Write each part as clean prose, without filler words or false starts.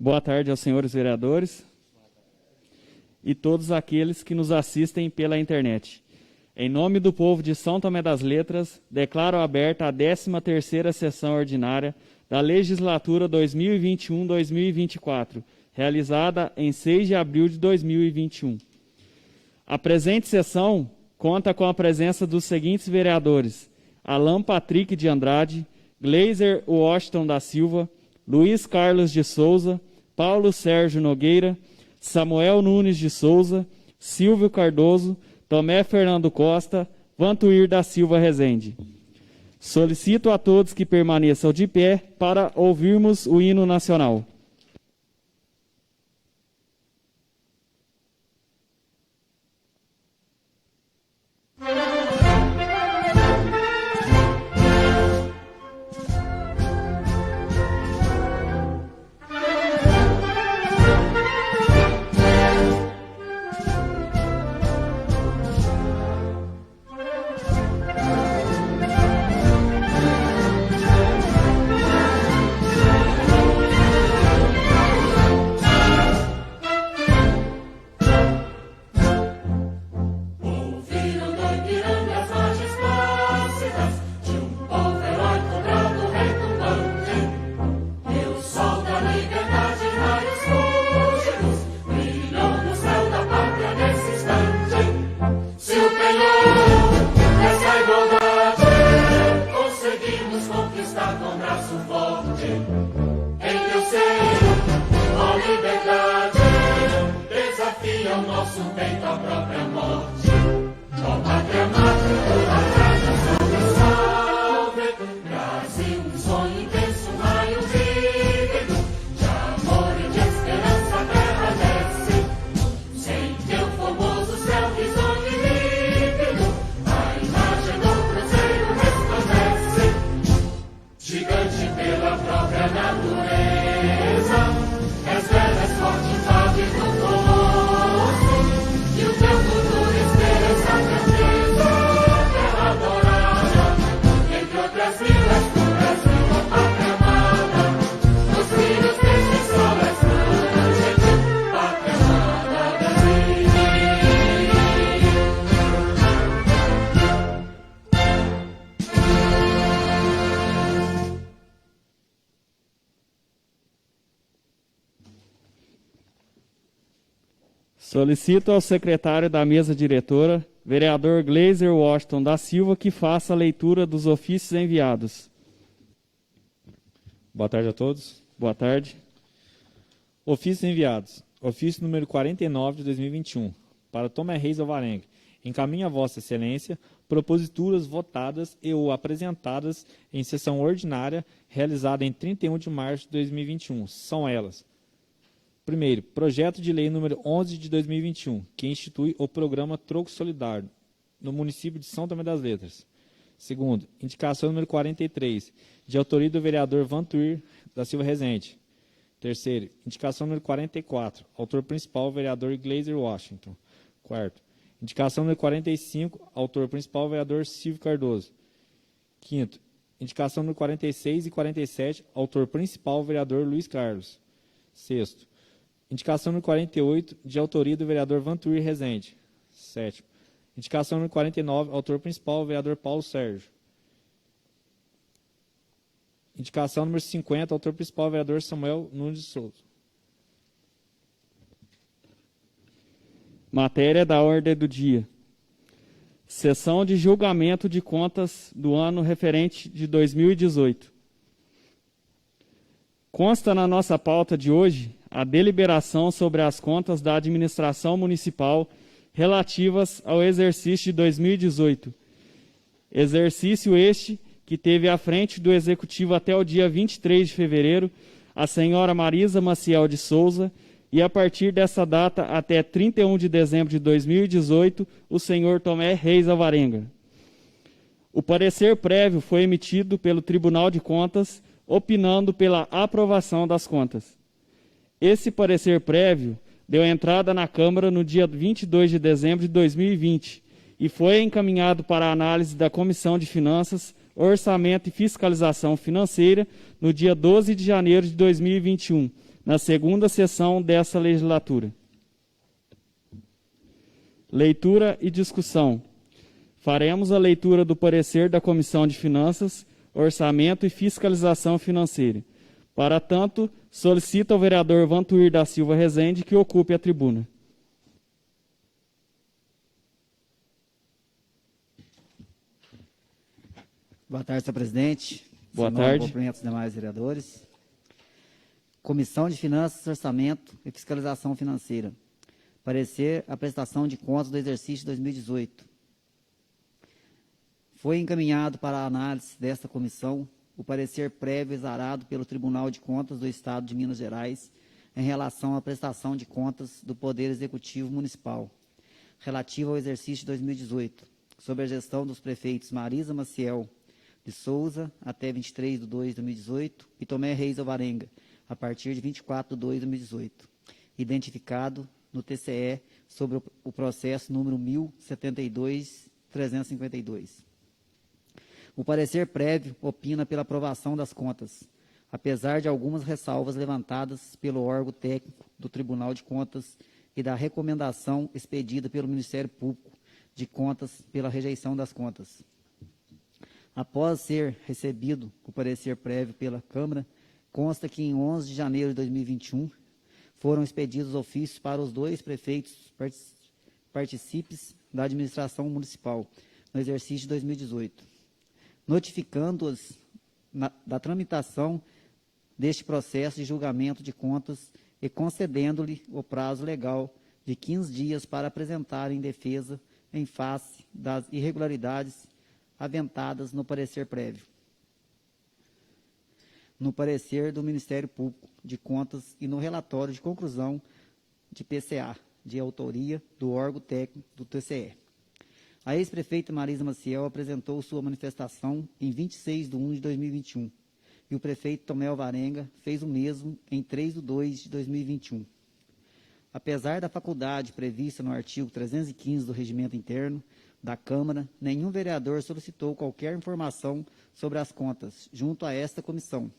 Boa tarde aos senhores vereadores e todos aqueles que nos assistem pela internet. Em nome do povo de São Tomé das Letras, declaro aberta a 13ª sessão ordinária da legislatura 2021-2024, realizada em 6 de abril de 2021. A presente sessão conta com a presença dos seguintes vereadores: Alan Patrick de Andrade, Gleiser Washington da Silva, Luiz Carlos de Souza, Paulo Sérgio Nogueira, Samuel Nunes de Souza, Silvio Cardoso, Tomé Fernando Costa, Vantuir da Silva Rezende. Solicito a todos que permaneçam de pé para ouvirmos o hino nacional. Solicito ao secretário da mesa diretora, vereador Gleiser Washington da Silva, que faça a leitura dos ofícios enviados. Boa tarde a todos. Boa tarde. Ofícios enviados. Ofício número 49 de 2021. Para Tomé Reis Alvarenga. Encaminha a Vossa Excelência proposituras votadas e ou apresentadas em sessão ordinária realizada em 31 de março de 2021. São elas: primeiro, projeto de lei número 11 de 2021, que institui o programa Troco Solidário no município de São Tomé das Letras. Segundo, indicação número 43, de autoria do vereador Vantuir da Silva Rezende. Terceiro, indicação número 44, autor principal, vereador Gleiser Washington. Quarto, indicação número 45, autor principal, vereador Silvio Cardoso. Quinto, indicação número 46 e 47, autor principal, vereador Luiz Carlos. Sexto, indicação número 48, de autoria do vereador Vantuir Rezende. Sétimo, indicação número 49, autor principal, vereador Paulo Sérgio. Indicação número 50, autor principal, vereador Samuel Nunes de Souza. Matéria da ordem do dia. Sessão de julgamento de contas do ano referente de 2018. Consta na nossa pauta de hoje a deliberação sobre as contas da administração municipal relativas ao exercício de 2018. Exercício este que teve à frente do Executivo até o dia 23 de fevereiro a senhora Marisa Maciel de Souza e a partir dessa data até 31 de dezembro de 2018 o senhor Tomé Reis Alvarenga. O parecer prévio foi emitido pelo Tribunal de Contas, opinando pela aprovação das contas. Esse parecer prévio deu entrada na Câmara no dia 22 de dezembro de 2020 e foi encaminhado para a análise da Comissão de Finanças, Orçamento e Fiscalização Financeira no dia 12 de janeiro de 2021, na segunda sessão desta legislatura. Leitura e discussão. Faremos a leitura do parecer da Comissão de Finanças, Orçamento e Fiscalização Financeira. Para tanto, solicito ao vereador Vantuir da Silva Rezende que ocupe a tribuna. Boa tarde, senhor presidente. Boa tarde. Cumprimento os demais vereadores. Comissão de Finanças, Orçamento e Fiscalização Financeira. Parecer a prestação de contas do exercício de 2018. Foi encaminhado para a análise desta comissão o parecer prévio exarado pelo Tribunal de Contas do Estado de Minas Gerais em relação à prestação de contas do Poder Executivo Municipal, relativo ao exercício de 2018, sob a gestão dos prefeitos Marisa Maciel de Souza, até 23 de 2 de 2018, e Tomé Reis Alvarenga, a partir de 24 de 2 de 2018, identificado no TCE sobre o processo número 1072-352. O parecer prévio opina pela aprovação das contas, apesar de algumas ressalvas levantadas pelo órgão técnico do Tribunal de Contas e da recomendação expedida pelo Ministério Público de Contas pela rejeição das contas. Após ser recebido o parecer prévio pela Câmara, consta que em 11 de janeiro de 2021 foram expedidos ofícios para os dois prefeitos partícipes da administração municipal no exercício de 2018, notificando-os da tramitação deste processo de julgamento de contas e concedendo-lhe o prazo legal de 15 dias para apresentarem defesa em face das irregularidades aventadas no parecer prévio. No parecer do Ministério Público de Contas e no relatório de conclusão de PCA, de autoria do órgão técnico do TCE. A ex-prefeita Marisa Maciel apresentou sua manifestação em 26 de 1 de 2021 e o prefeito Tomé Alvarenga fez o mesmo em 3 de 2 de 2021. Apesar da faculdade prevista no artigo 315 do Regimento Interno da Câmara, nenhum vereador solicitou qualquer informação sobre as contas junto a esta comissão,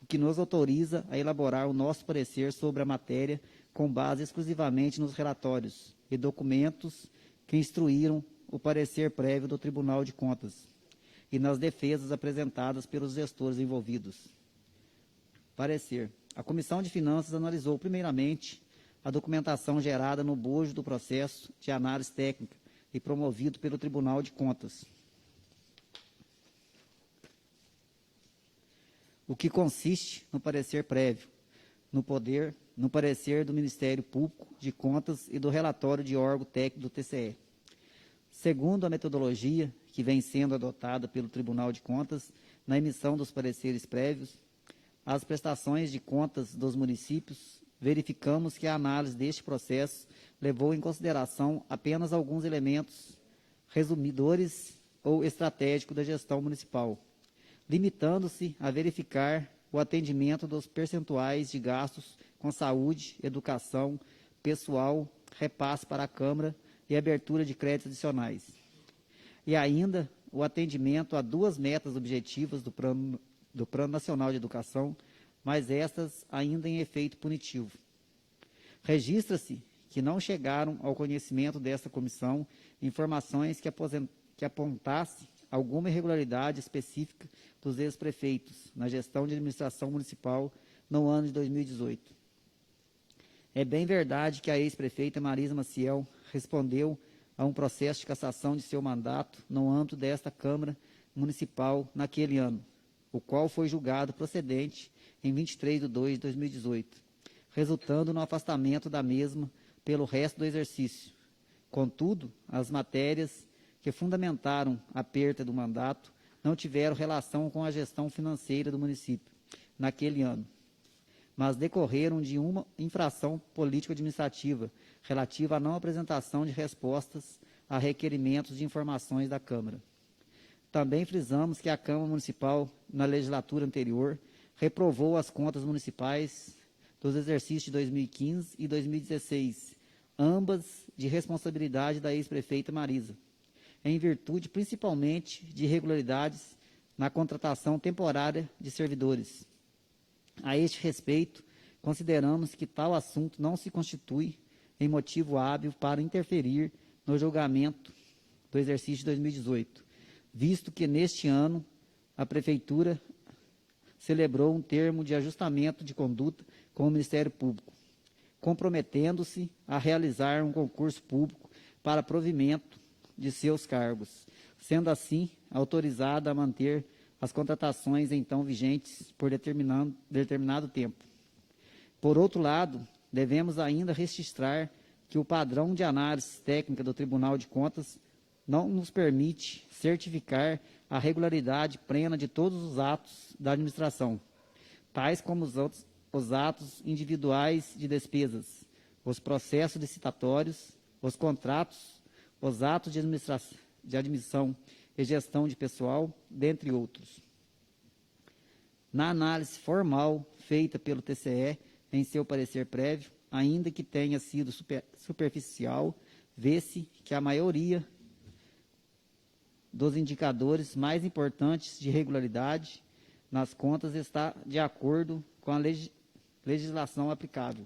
o que nos autoriza a elaborar o nosso parecer sobre a matéria com base exclusivamente nos relatórios e documentos que instruíram o parecer prévio do Tribunal de Contas e nas defesas apresentadas pelos gestores envolvidos. Parecer. A Comissão de Finanças analisou primeiramente a documentação gerada no bojo do processo de análise técnica e promovido pelo Tribunal de Contas, o que consiste no parecer prévio, no parecer do Ministério Público de Contas e do relatório de órgão técnico do TCE. Segundo a metodologia que vem sendo adotada pelo Tribunal de Contas na emissão dos pareceres prévios, as prestações de contas dos municípios, verificamos que a análise deste processo levou em consideração apenas alguns elementos resumidores ou estratégicos da gestão municipal, limitando-se a verificar o atendimento dos percentuais de gastos com saúde, educação, pessoal, repasse para a Câmara e abertura de créditos adicionais. E ainda o atendimento a duas metas objetivas do Plano Nacional de Educação, mas estas ainda em efeito punitivo. Registra-se que não chegaram ao conhecimento desta comissão informações que apontassem alguma irregularidade específica dos ex-prefeitos na gestão de administração municipal no ano de 2018. É bem verdade que a ex-prefeita Marisa Maciel respondeu a um processo de cassação de seu mandato no âmbito desta Câmara Municipal naquele ano, o qual foi julgado procedente em 23 de 2 de 2018, resultando no afastamento da mesma pelo resto do exercício. Contudo, as matérias que fundamentaram a perda do mandato não tiveram relação com a gestão financeira do município naquele ano, mas decorreram de uma infração político-administrativa relativa à não apresentação de respostas a requerimentos de informações da Câmara. Também frisamos que a Câmara Municipal, na legislatura anterior, reprovou as contas municipais dos exercícios de 2015 e 2016, ambas de responsabilidade da ex-prefeita Marisa, em virtude principalmente de irregularidades na contratação temporária de servidores. A este respeito, consideramos que tal assunto não se constitui em motivo hábil para interferir no julgamento do exercício de 2018, visto que neste ano a Prefeitura celebrou um termo de ajustamento de conduta com o Ministério Público, comprometendo-se a realizar um concurso público para provimento de seus cargos, sendo assim autorizada a manter as contratações então vigentes por determinado tempo. Por outro lado, devemos ainda registrar que o padrão de análise técnica do Tribunal de Contas não nos permite certificar a regularidade plena de todos os atos da administração, tais como os atos individuais de despesas, os processos licitatórios, os contratos, os atos de admissão e gestão de pessoal, dentre outros. Na análise formal feita pelo TCE em seu parecer prévio, ainda que tenha sido superficial, vê-se que a maioria dos indicadores mais importantes de regularidade nas contas está de acordo com a legislação aplicável.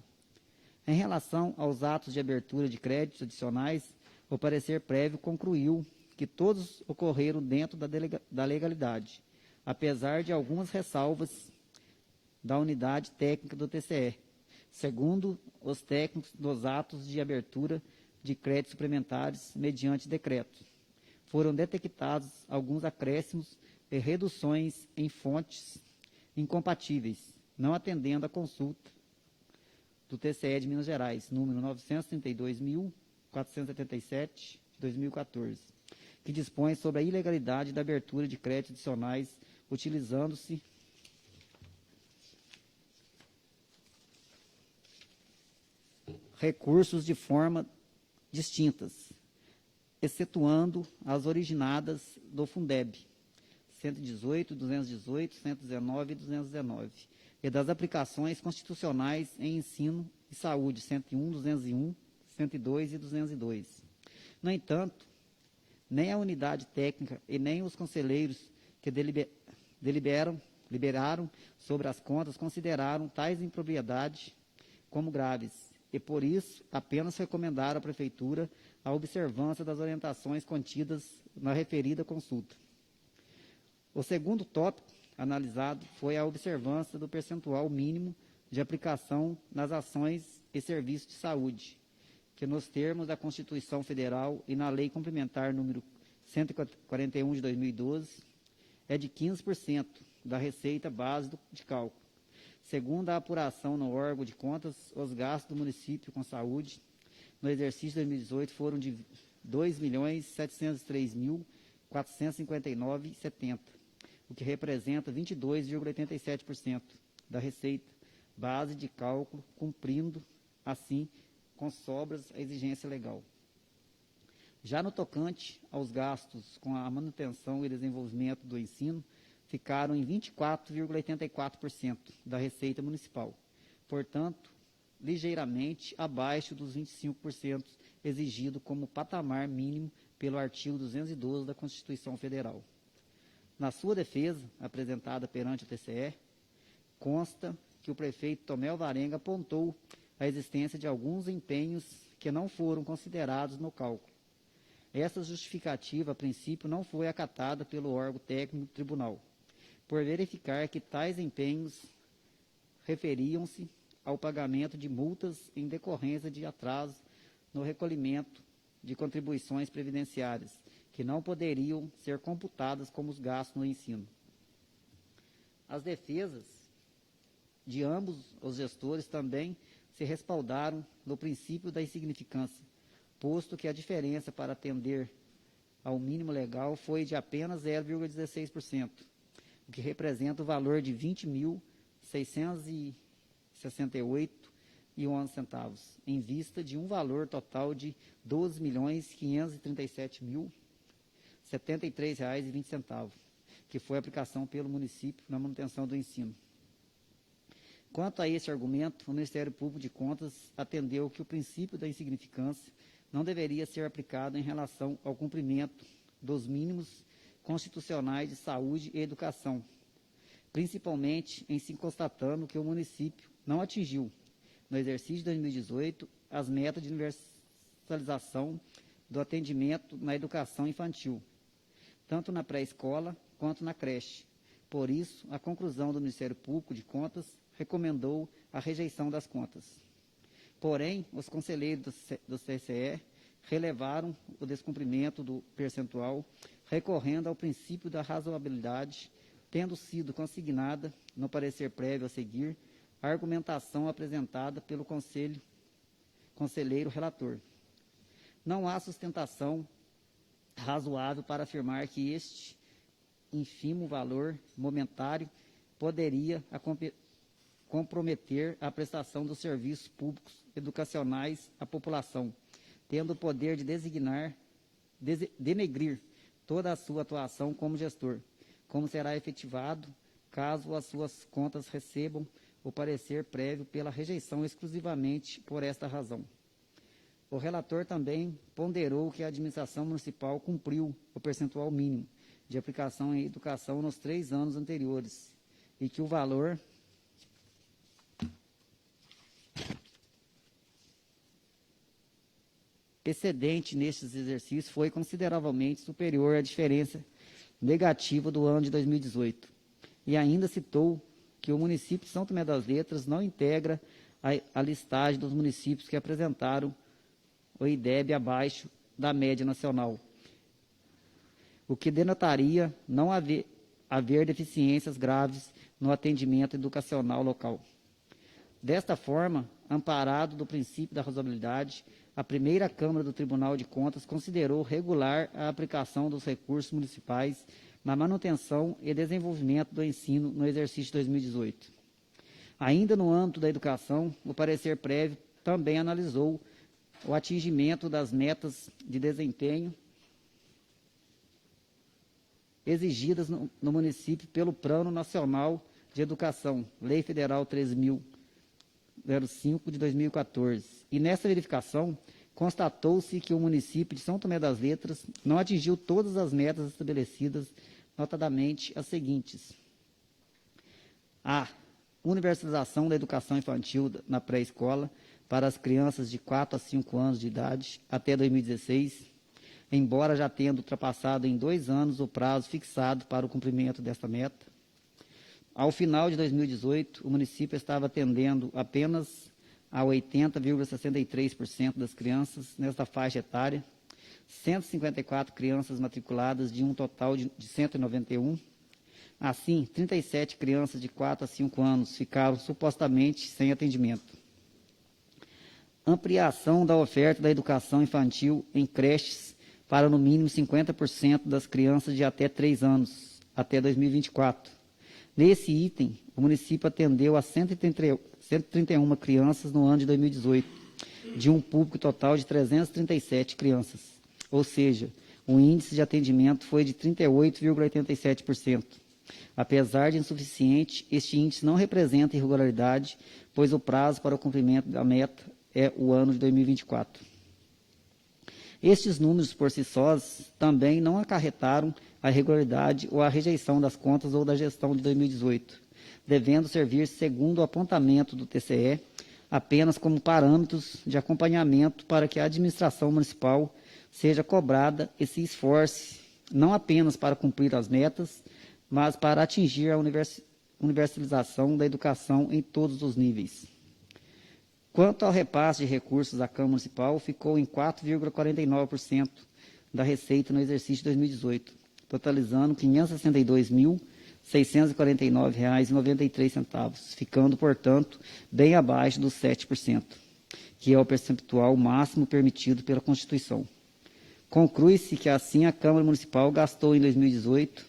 Em relação aos atos de abertura de créditos adicionais, o parecer prévio concluiu que todos ocorreram dentro da legalidade, apesar de algumas ressalvas da unidade técnica do TCE, segundo os técnicos dos atos de abertura de créditos suplementares mediante decreto. Foram detectados alguns acréscimos e reduções em fontes incompatíveis, não atendendo à consulta do TCE de Minas Gerais, número 932.477, de 2014, que dispõe sobre a ilegalidade da abertura de créditos adicionais, utilizando-se recursos de forma distintas, excetuando as originadas do Fundeb, 118, 218, 119 e 219, e das aplicações constitucionais em ensino e saúde, 101, 201, 102 e 202. No entanto, nem a unidade técnica e nem os conselheiros que deliberaram sobre as contas consideraram tais impropriedades como graves, e por isso apenas recomendaram à Prefeitura a observância das orientações contidas na referida consulta. O segundo tópico analisado foi a observância do percentual mínimo de aplicação nas ações e serviços de saúde, que nos termos da Constituição Federal e na Lei Complementar número 141 de 2012, é de 15% da receita base de cálculo. Segundo a apuração no órgão de contas, os gastos do município com saúde no exercício de 2018 foram de R$ 2.703.459,70, o que representa 22,87% da receita base de cálculo, cumprindo, assim, com sobras a exigência legal. Já no tocante aos gastos com a manutenção e desenvolvimento do ensino, ficaram em 24,84% da receita municipal, portanto, ligeiramente abaixo dos 25% exigido como patamar mínimo pelo artigo 212 da Constituição Federal. Na sua defesa, apresentada perante o TCE, consta que o prefeito Tomé Alvarenga apontou a existência de alguns empenhos que não foram considerados no cálculo. Essa justificativa, a princípio, não foi acatada pelo órgão técnico do tribunal, por verificar que tais empenhos referiam-se ao pagamento de multas em decorrência de atraso no recolhimento de contribuições previdenciárias, que não poderiam ser computadas como os gastos no ensino. As defesas de ambos os gestores também se respaldaram no princípio da insignificância, posto que a diferença para atender ao mínimo legal foi de apenas 0,16%, o que representa o valor de R$ 20.668,11, em vista de um valor total de R$ 12.537.073,20, que foi a aplicação pelo município na manutenção do ensino. Quanto a esse argumento, o Ministério Público de Contas atendeu que o princípio da insignificância não deveria ser aplicado em relação ao cumprimento dos mínimos constitucionais de saúde e educação, principalmente em se constatando que o município não atingiu, no exercício de 2018, as metas de universalização do atendimento na educação infantil, tanto na pré-escola quanto na creche. Por isso, a conclusão do Ministério Público de Contas recomendou a rejeição das contas. Porém, os conselheiros do TCE relevaram o descumprimento do percentual, recorrendo ao princípio da razoabilidade, tendo sido consignada, no parecer prévio a seguir, a argumentação apresentada pelo conselheiro relator. Não há sustentação razoável para afirmar que este ínfimo valor momentário poderia comprometer a prestação dos serviços públicos educacionais à população, tendo o poder de denegrir toda a sua atuação como gestor, como será efetivado caso as suas contas recebam o parecer prévio pela rejeição exclusivamente por esta razão. O relator também ponderou que a administração municipal cumpriu o percentual mínimo de aplicação em educação nos 3 anos anteriores e que o valor excedente nestes exercícios foi consideravelmente superior à diferença negativa do ano de 2018. E ainda citou que o município de São Tomé das Letras não integra a listagem dos municípios que apresentaram o IDEB abaixo da média nacional, o que denotaria não haver deficiências graves no atendimento educacional local. Desta forma, amparado do princípio da razoabilidade, a primeira Câmara do Tribunal de Contas considerou regular a aplicação dos recursos municipais na manutenção e desenvolvimento do ensino no exercício de 2018. Ainda no âmbito da educação, o parecer prévio também analisou o atingimento das metas de desempenho exigidas no município pelo Plano Nacional de Educação, Lei Federal 13.005 de 2014. E nessa verificação, constatou-se que o município de São Tomé das Letras não atingiu todas as metas estabelecidas, notadamente as seguintes: a universalização da educação infantil na pré-escola para as crianças de 4 a 5 anos de idade até 2016, embora já tendo ultrapassado em 2 anos o prazo fixado para o cumprimento desta meta. Ao final de 2018, o município estava atendendo apenas a 80,63% das crianças nesta faixa etária, 154 crianças matriculadas de um total de 191. Assim, 37 crianças de 4 a 5 anos ficaram supostamente sem atendimento. Ampliação da oferta da educação infantil em creches para no mínimo 50% das crianças de até 3 anos, até 2024. Nesse item, o município atendeu a 131 crianças no ano de 2018, de um público total de 337 crianças. Ou seja, o índice de atendimento foi de 38,87%. Apesar de insuficiente, este índice não representa irregularidade, pois o prazo para o cumprimento da meta é o ano de 2024. Estes números por si sós também não acarretaram a irregularidade ou a rejeição das contas ou da gestão de 2018, devendo servir, segundo o apontamento do TCE, apenas como parâmetros de acompanhamento para que a administração municipal seja cobrada e se esforce não apenas para cumprir as metas, mas para atingir a universalização da educação em todos os níveis. Quanto ao repasse de recursos à Câmara Municipal, ficou em 4,49% da receita no exercício de 2018, totalizando R$ 562.649,93, ficando, portanto, bem abaixo dos 7%, que é o percentual máximo permitido pela Constituição. Conclui-se que, assim, a Câmara Municipal gastou em 2018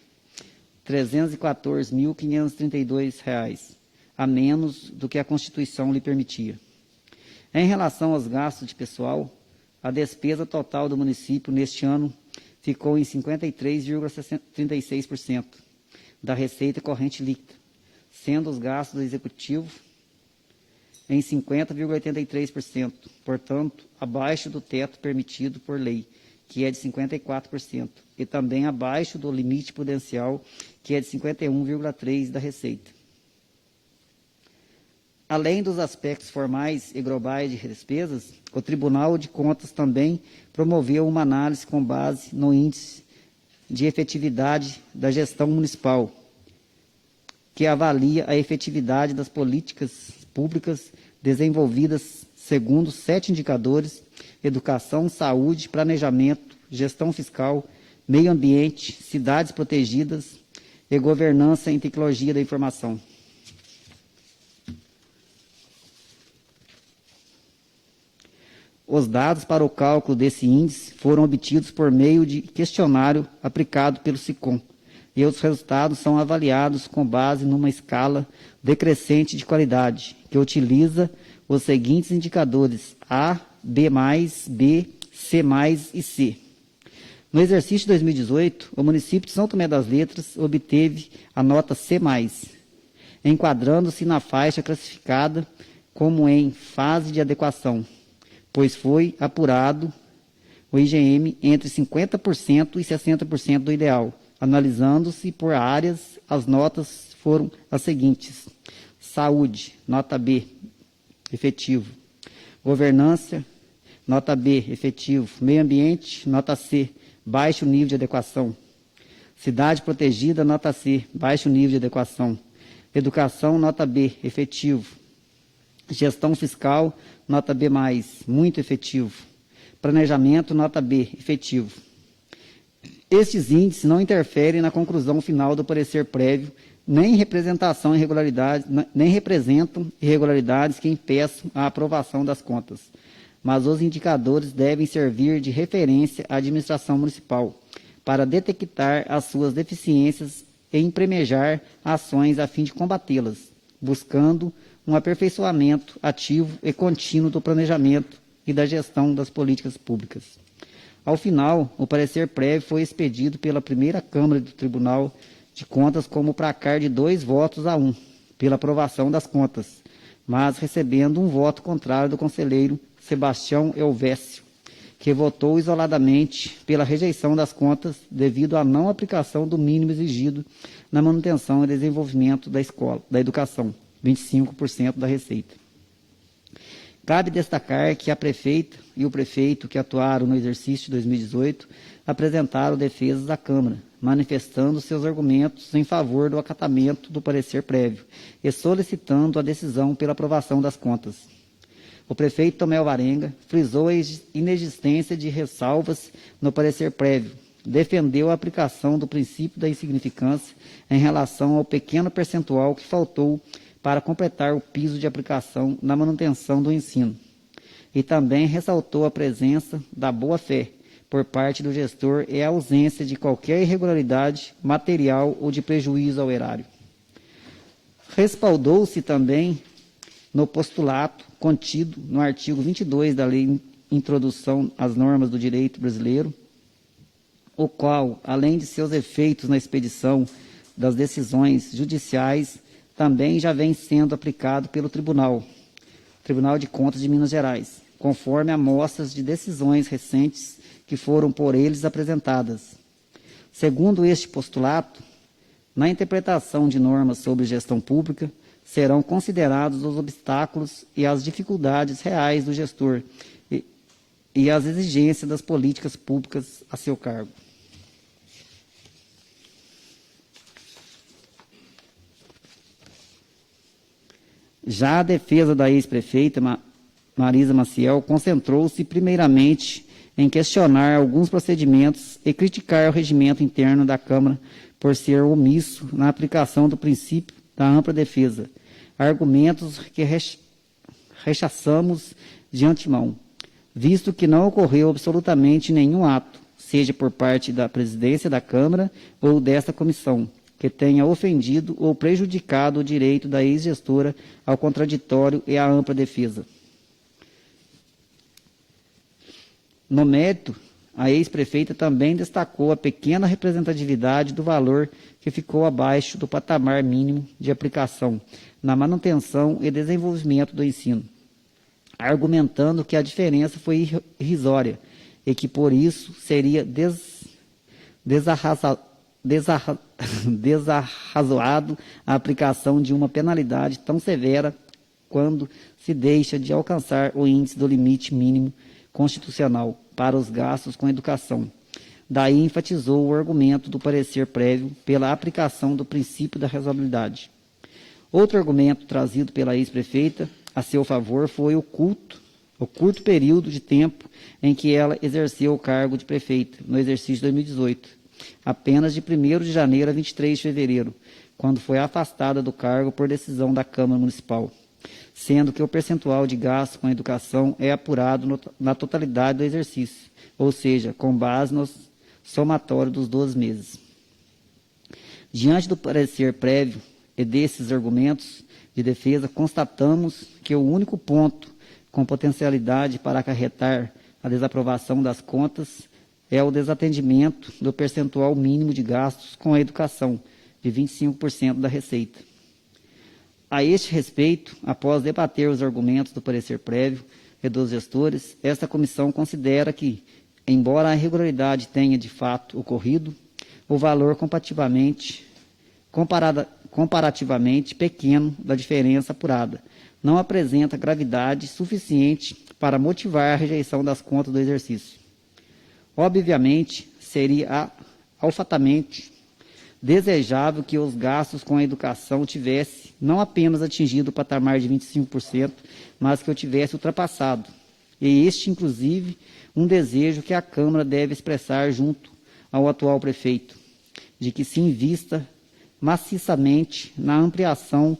R$ 314.532, a menos do que a Constituição lhe permitia. Em relação aos gastos de pessoal, a despesa total do município neste ano ficou em 53,36% da receita corrente líquida, sendo os gastos do executivo em 50,83%, portanto, abaixo do teto permitido por lei, que é de 54%, e também abaixo do limite prudencial, que é de 51,3% da receita. Além dos aspectos formais e globais de despesas, o Tribunal de Contas também promoveu uma análise com base no índice de efetividade da gestão municipal, que avalia a efetividade das políticas públicas desenvolvidas segundo 7 indicadores: educação, saúde, planejamento, gestão fiscal, meio ambiente, cidades protegidas e governança em tecnologia da informação. Os dados para o cálculo desse índice foram obtidos por meio de questionário aplicado pelo SICOM, e os resultados são avaliados com base numa escala decrescente de qualidade, que utiliza os seguintes indicadores: A, B+, B, C+, e C. No exercício de 2018, o município de São Tomé das Letras obteve a nota C+, enquadrando-se na faixa classificada como em fase de adequação, pois foi apurado o IGM entre 50% e 60% do ideal. Analisando-se por áreas, as notas foram as seguintes: saúde, nota B, efetivo; governança, nota B, efetivo; meio ambiente, nota C, baixo nível de adequação; cidade protegida, nota C, baixo nível de adequação; educação, nota B, efetivo; gestão fiscal, nota B+, muito efetivo; planejamento, nota B, efetivo. Estes índices não interferem na conclusão final do parecer prévio, nem representam irregularidades que impeçam a aprovação das contas, mas os indicadores devem servir de referência à administração municipal para detectar as suas deficiências e impremejar ações a fim de combatê-las, buscando um aperfeiçoamento ativo e contínuo do planejamento e da gestão das políticas públicas. Ao final, o parecer prévio foi expedido pela primeira Câmara do Tribunal de Contas como placar de 2-1 pela aprovação das contas, mas recebendo um voto contrário do conselheiro Sebastião Elvésio, que votou isoladamente pela rejeição das contas devido à não aplicação do mínimo exigido na manutenção e desenvolvimento da educação, 25% da receita. Cabe destacar que a prefeita e o prefeito que atuaram no exercício de 2018 apresentaram defesas à Câmara, manifestando seus argumentos em favor do acatamento do parecer prévio e solicitando a decisão pela aprovação das contas. O prefeito Tomé Alvarenga frisou a inexistência de ressalvas no parecer prévio, defendeu a aplicação do princípio da insignificância em relação ao pequeno percentual que faltou para completar o piso de aplicação na manutenção do ensino. E também ressaltou a presença da boa-fé por parte do gestor e a ausência de qualquer irregularidade material ou de prejuízo ao erário. Respaldou-se também no postulato contido no artigo 22 da Lei Introdução às Normas do Direito Brasileiro, o qual, além de seus efeitos na expedição das decisões judiciais, também já vem sendo aplicado pelo Tribunal de Contas de Minas Gerais, conforme amostras de decisões recentes que foram por eles apresentadas. Segundo este postulato, na interpretação de normas sobre gestão pública, serão considerados os obstáculos e as dificuldades reais do gestor e as exigências das políticas públicas a seu cargo. Já a defesa da ex-prefeita Marisa Maciel concentrou-se primeiramente em questionar alguns procedimentos e criticar o regimento interno da Câmara por ser omisso na aplicação do princípio da ampla defesa, argumentos que rechaçamos de antemão, visto que não ocorreu absolutamente nenhum ato, seja por parte da presidência da Câmara ou desta comissão, que tenha ofendido ou prejudicado o direito da ex-gestora ao contraditório e à ampla defesa. No mérito, a ex-prefeita também destacou a pequena representatividade do valor que ficou abaixo do patamar mínimo de aplicação na manutenção e desenvolvimento do ensino, argumentando que a diferença foi irrisória e que, por isso, seria desarrazoado a aplicação de uma penalidade tão severa quando se deixa de alcançar o índice do limite mínimo constitucional para os gastos com educação. Daí enfatizou o argumento do parecer prévio pela aplicação do princípio da razoabilidade. Outro argumento trazido pela ex-prefeita a seu favor foi o curto período de tempo em que ela exerceu o cargo de prefeita, no exercício de 2018, apenas de 1º de janeiro a 23 de fevereiro, quando foi afastada do cargo por decisão da Câmara Municipal, sendo que o percentual de gasto com a educação é apurado na totalidade do exercício, ou seja, com base no somatório dos 12 meses. Diante do parecer prévio e desses argumentos de defesa, constatamos que o único ponto com potencialidade para acarretar a desaprovação das contas é o desatendimento do percentual mínimo de gastos com a educação, de 25% da receita. A este respeito, após debater os argumentos do parecer prévio e dos gestores, esta comissão considera que, embora a irregularidade tenha de fato ocorrido, o valor comparativamente pequeno da diferença apurada não apresenta gravidade suficiente para motivar a rejeição das contas do exercício. Obviamente, seria altamente desejável que os gastos com a educação tivessem não apenas atingido o patamar de 25%, mas que eu tivesse ultrapassado. E este, inclusive, um desejo que a Câmara deve expressar junto ao atual prefeito, de que se invista maciçamente na ampliação,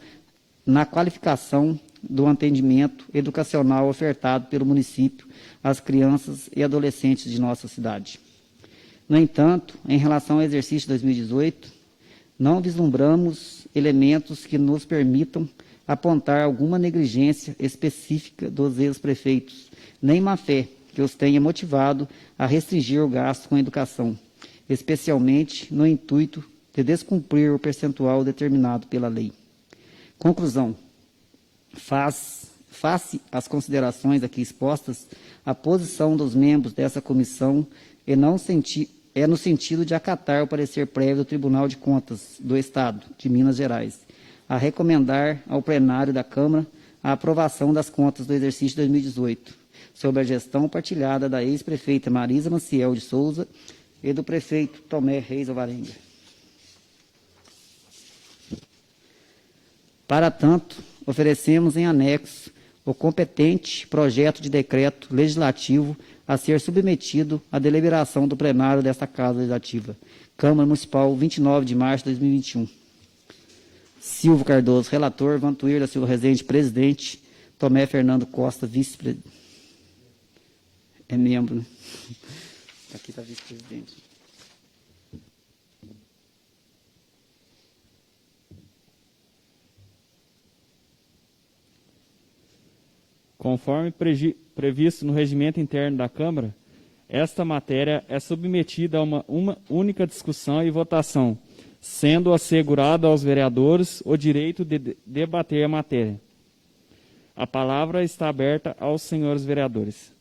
na qualificação do atendimento educacional ofertado pelo município às crianças e adolescentes de nossa cidade. No entanto, em relação ao exercício de 2018, não vislumbramos elementos que nos permitam apontar alguma negligência específica dos ex-prefeitos, nem má-fé que os tenha motivado a restringir o gasto com a educação, especialmente no intuito de descumprir o percentual determinado pela lei. Conclusão. Face às considerações aqui expostas, a posição dos membros dessa comissão é no sentido de acatar o parecer prévio do Tribunal de Contas do Estado de Minas Gerais, a recomendar ao plenário da Câmara a aprovação das contas do exercício de 2018, sob a gestão partilhada da ex-prefeita Marisa Maciel de Souza e do prefeito Tomé Reis Alvarenga. Para tanto, oferecemos em anexo o competente projeto de decreto legislativo a ser submetido à deliberação do plenário desta Casa Legislativa, Câmara Municipal, 29 de março de 2021. Silvio Cardoso, relator, Vantuir da Silva Rezende, presidente, Tomé Fernando Costa, vice-presidente. É membro, né? Aqui está vice-presidente. Conforme previsto no regimento interno da Câmara, esta matéria é submetida a uma única discussão e votação, sendo assegurado aos vereadores o direito de debater a matéria. A palavra está aberta aos senhores vereadores.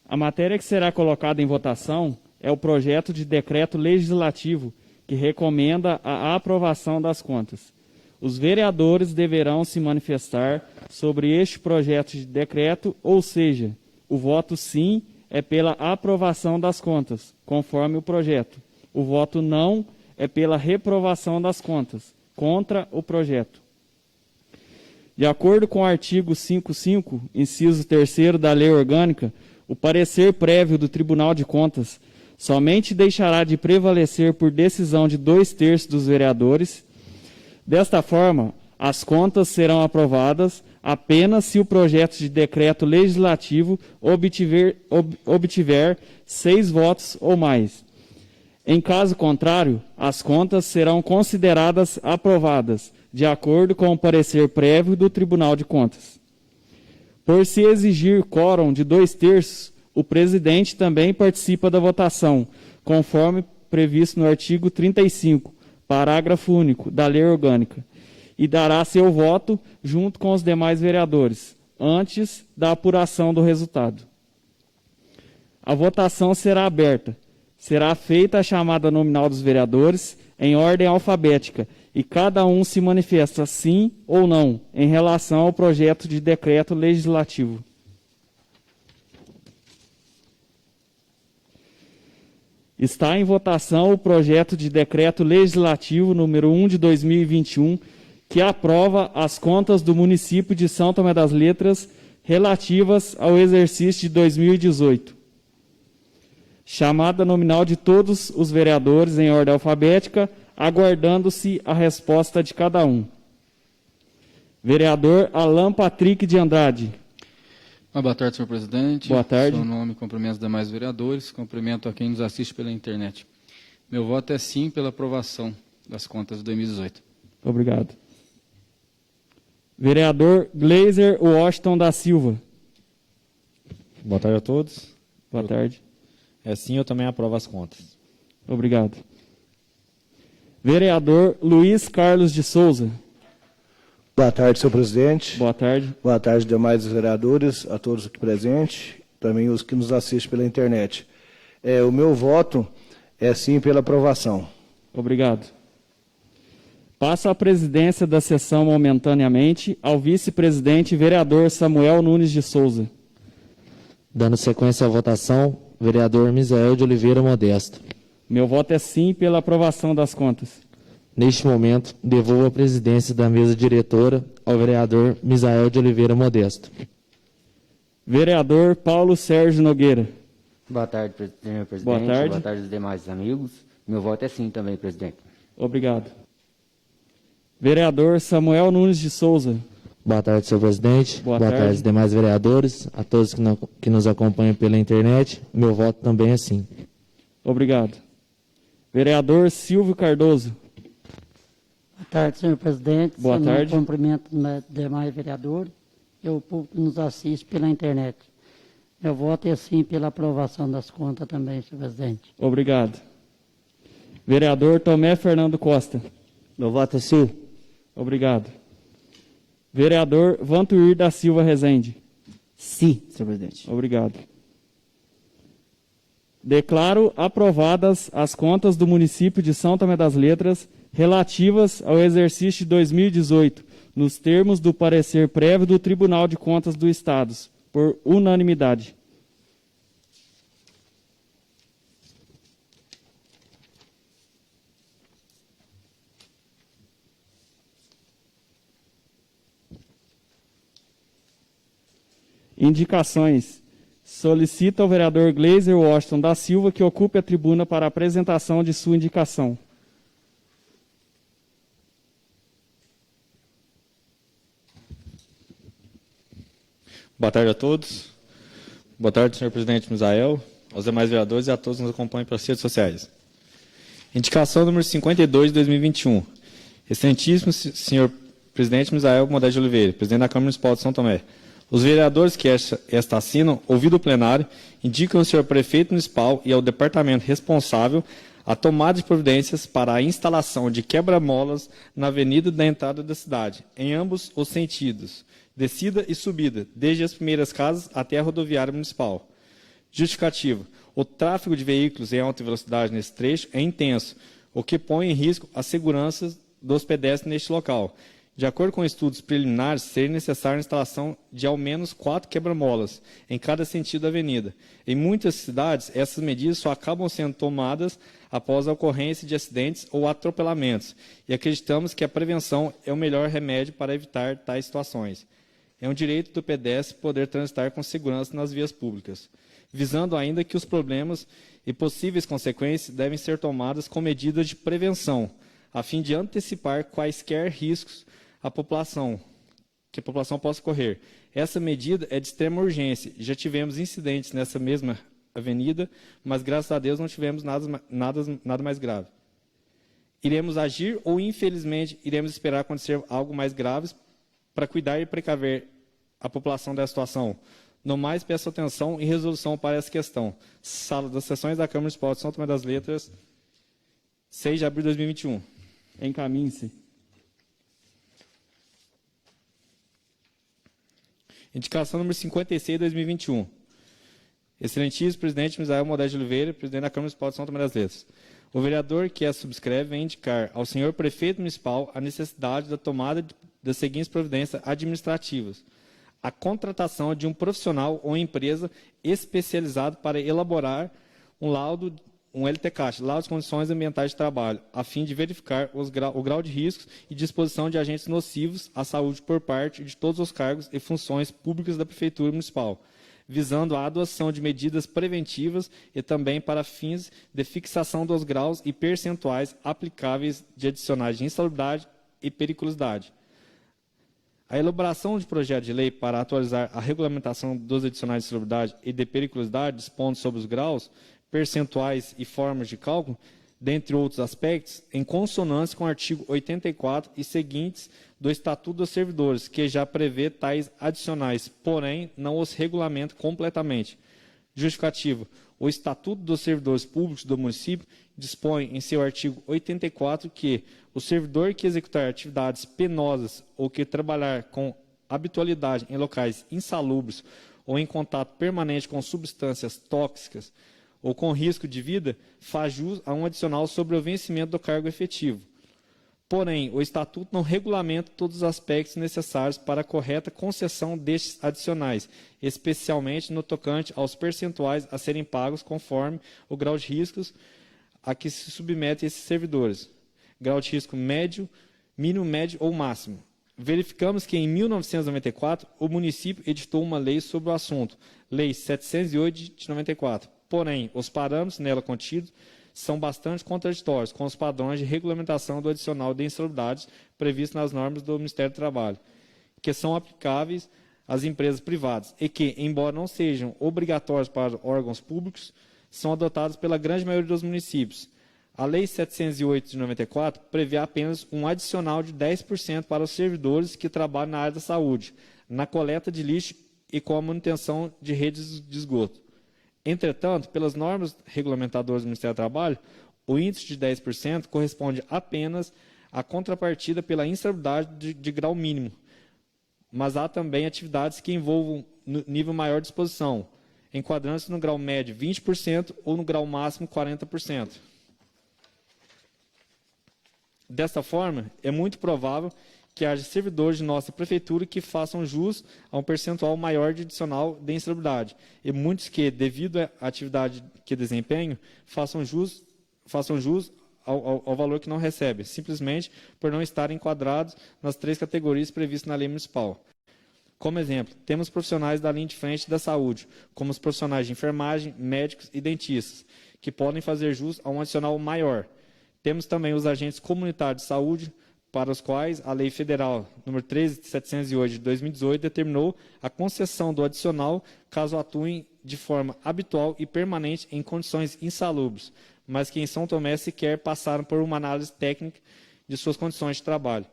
A matéria que será colocada em votação é o projeto de decreto legislativo que recomenda a aprovação das contas. Os vereadores deverão se manifestar sobre este projeto de decreto, ou seja, o voto sim é pela aprovação das contas, conforme o projeto. O voto não é pela reprovação das contas, contra o projeto. De acordo com o artigo 55, inciso 3º da Lei Orgânica, o parecer prévio do Tribunal de Contas somente deixará de prevalecer por decisão de 2/3 dos vereadores. Desta forma, as contas serão aprovadas apenas se o projeto de decreto legislativo obtiver 6 votos ou mais. Em caso contrário, as contas serão consideradas aprovadas, de acordo com o parecer prévio do Tribunal de Contas. Por se exigir quórum de 2/3, o presidente também participa da votação, conforme previsto no artigo 35, parágrafo único da Lei Orgânica, e dará seu voto junto com os demais vereadores, antes da apuração do resultado. A votação será aberta. Será feita a chamada nominal dos vereadores, em ordem alfabética e cada um se manifesta sim ou não em relação ao projeto de decreto legislativo. Está em votação o projeto de decreto legislativo número 1 de 2021, que aprova as contas do município de São Tomé das Letras relativas ao exercício de 2018. Chamada nominal de todos os vereadores em ordem alfabética, aguardando-se a resposta de cada um. Vereador Alan Patrick de Andrade. Boa tarde, senhor presidente. Boa tarde. Seu nome, cumprimento os demais vereadores, cumprimento a quem nos assiste pela internet. Meu voto é sim pela aprovação das contas de 2018. Obrigado. Vereador Gleiser Washington da Silva. Boa tarde a todos. Boa tarde. É sim, eu também aprovo as contas. Obrigado. Vereador Luiz Carlos de Souza. Boa tarde, senhor presidente. Boa tarde. Boa tarde, demais vereadores, a todos aqui presentes, também os que nos assistem pela internet. O meu voto é sim pela aprovação. Obrigado. Passo a presidência da sessão momentaneamente ao vice-presidente vereador Samuel Nunes de Souza. Dando sequência à votação, vereador Misael de Oliveira Modesto. Meu voto é sim pela aprovação das contas. Neste momento, devolvo a presidência da mesa diretora ao vereador Misael de Oliveira Modesto. Vereador Paulo Sérgio Nogueira. Boa tarde, senhor presidente. Boa tarde. Boa tarde aos demais amigos. Meu voto é sim também, presidente. Obrigado. Vereador Samuel Nunes de Souza. Boa tarde, senhor presidente. Boa tarde. Tarde, demais vereadores, a todos que nos acompanham pela internet. Meu voto também é sim. Obrigado. Vereador Silvio Cardoso. Boa tarde, senhor presidente. Boa tarde. Cumprimento os demais vereadores e o público que nos assiste pela internet. Meu voto é sim pela aprovação das contas também, senhor presidente. Obrigado. Vereador Tomé Fernando Costa. Meu voto é sim. Obrigado. Vereador Vantuir da Silva Rezende. Sim, senhor presidente. Obrigado. Declaro aprovadas as contas do município de São Tomé das Letras relativas ao exercício de 2018, nos termos do parecer prévio do Tribunal de Contas do Estado, por unanimidade. Indicações. Solicita ao vereador Gleiser Washington da Silva que ocupe a tribuna para a apresentação de sua indicação. Boa tarde a todos. Boa tarde, senhor presidente Misael, aos demais vereadores e a todos que nos acompanham pelas redes sociais. Indicação número 52 de 2021. Excelentíssimo senhor presidente Misael Modesto de Oliveira, presidente da Câmara Municipal de São Tomé. Os vereadores que esta assinam, ouvido o plenário, indicam ao senhor prefeito municipal e ao departamento responsável a tomada de providências para a instalação de quebra-molas na avenida da entrada da cidade, em ambos os sentidos, descida e subida, desde as primeiras casas até a rodoviária municipal. Justificativa. O tráfego de veículos em alta velocidade nesse trecho é intenso, o que põe em risco a segurança dos pedestres neste local. De acordo com estudos preliminares, seria necessária a instalação de ao menos 4 quebra-molas em cada sentido da avenida. Em muitas cidades, essas medidas só acabam sendo tomadas após a ocorrência de acidentes ou atropelamentos, e acreditamos que a prevenção é o melhor remédio para evitar tais situações. É um direito do pedestre poder transitar com segurança nas vias públicas, visando ainda que os problemas e possíveis consequências devem ser tomadas com medidas de prevenção, a fim de antecipar quaisquer riscos que a população possa correr. Essa medida é de extrema urgência. Já tivemos incidentes nessa mesma avenida, mas graças a Deus não tivemos nada mais grave. Iremos agir ou, infelizmente, iremos esperar acontecer algo mais grave para cuidar e precaver a população dessa situação? No mais, peço atenção e resolução para essa questão. Sala das Sessões da Câmara Municipal de São Tomé das Letras, 6 de abril de 2021. Encaminhe-se. Indicação número 56 de 2021. Excelentíssimo presidente Misael Modesto de Oliveira, presidente da Câmara Municipal de São Tomé das Letras. O vereador que a subscreve vem indicar ao senhor prefeito municipal a necessidade da tomada das seguintes providências administrativas: a contratação de um profissional ou empresa especializado para elaborar um laudo, um LTCAT, laudo de condições ambientais de trabalho, a fim de verificar o grau de riscos e disposição de agentes nocivos à saúde por parte de todos os cargos e funções públicas da Prefeitura Municipal, visando a adoção de medidas preventivas e também para fins de fixação dos graus e percentuais aplicáveis de adicionais de insalubridade e periculosidade. A elaboração de projeto de lei para atualizar a regulamentação dos adicionais de insalubridade e de periculosidade, dispondo sobre os graus, percentuais e formas de cálculo, dentre outros aspectos, em consonância com o artigo 84 e seguintes do Estatuto dos Servidores, que já prevê tais adicionais, porém não os regulamenta completamente. Justificativa: o Estatuto dos Servidores Públicos do município dispõe em seu artigo 84 que o servidor que executar atividades penosas ou que trabalhar com habitualidade em locais insalubres ou em contato permanente com substâncias tóxicas ou com risco de vida, faz jus a um adicional sobre o vencimento do cargo efetivo. Porém, o Estatuto não regulamenta todos os aspectos necessários para a correta concessão destes adicionais, especialmente no tocante aos percentuais a serem pagos conforme o grau de riscos a que se submetem esses servidores. Grau de risco médio, mínimo, médio ou máximo. Verificamos que em 1994 o município editou uma lei sobre o assunto, Lei 708 de 94. Porém, os parâmetros nela contidos são bastante contraditórios com os padrões de regulamentação do adicional de insalubridades previstos nas normas do Ministério do Trabalho, que são aplicáveis às empresas privadas e que, embora não sejam obrigatórios para órgãos públicos, são adotados pela grande maioria dos municípios. A Lei 708 de 94 prevê apenas um adicional de 10% para os servidores que trabalham na área da saúde, na coleta de lixo e com a manutenção de redes de esgoto. Entretanto, pelas normas regulamentadoras do Ministério do Trabalho, o índice de 10% corresponde apenas à contrapartida pela insalubridade de grau mínimo, mas há também atividades que envolvam nível maior de exposição, enquadrando-se no grau médio 20% ou no grau máximo 40%. Desta forma, é muito provável que haja servidores de nossa prefeitura que façam jus a um percentual maior de adicional de insalubridade, e muitos que, devido à atividade que desempenham, façam jus ao valor que não recebem, simplesmente por não estarem enquadrados nas 3 categorias previstas na lei municipal. Como exemplo, temos profissionais da linha de frente da saúde, como os profissionais de enfermagem, médicos e dentistas, que podem fazer jus a um adicional maior. Temos também os agentes comunitários de saúde, para os quais a Lei Federal nº 13.708 de 2018 determinou a concessão do adicional caso atuem de forma habitual e permanente em condições insalubres, mas que em São Tomé sequer passaram por uma análise técnica de suas condições de trabalho.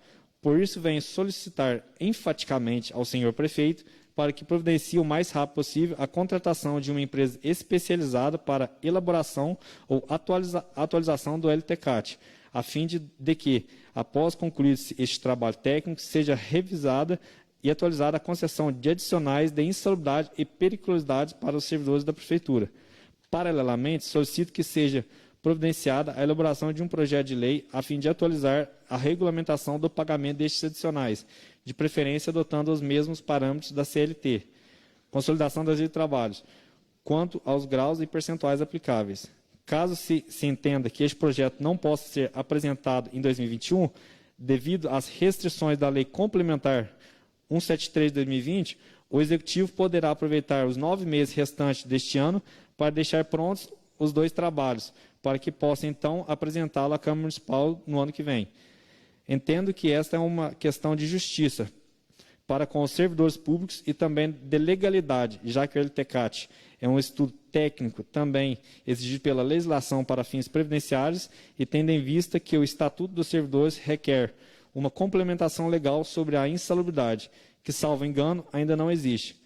Por isso, venho solicitar enfaticamente ao senhor prefeito para que providencie o mais rápido possível a contratação de uma empresa especializada para elaboração ou atualização do LTCAT, a fim de que, após concluído este trabalho técnico, seja revisada e atualizada a concessão de adicionais de insalubridade e periculosidade para os servidores da Prefeitura. Paralelamente, solicito que seja providenciada a elaboração de um projeto de lei a fim de atualizar a regulamentação do pagamento destes adicionais, de preferência adotando os mesmos parâmetros da CLT, Consolidação das Leis de Trabalhos, quanto aos graus e percentuais aplicáveis. Caso se entenda que este projeto não possa ser apresentado em 2021, devido às restrições da Lei Complementar 173 de 2020, o Executivo poderá aproveitar os 9 meses restantes deste ano para deixar prontos os 2 trabalhos, para que possa, então, apresentá-lo à Câmara Municipal no ano que vem. Entendo que esta é uma questão de justiça para com os servidores públicos e também de legalidade, já que o LTCAT é um estudo técnico também exigido pela legislação para fins previdenciários e tendo em vista que o Estatuto dos Servidores requer uma complementação legal sobre a insalubridade, que, salvo engano, ainda não existe.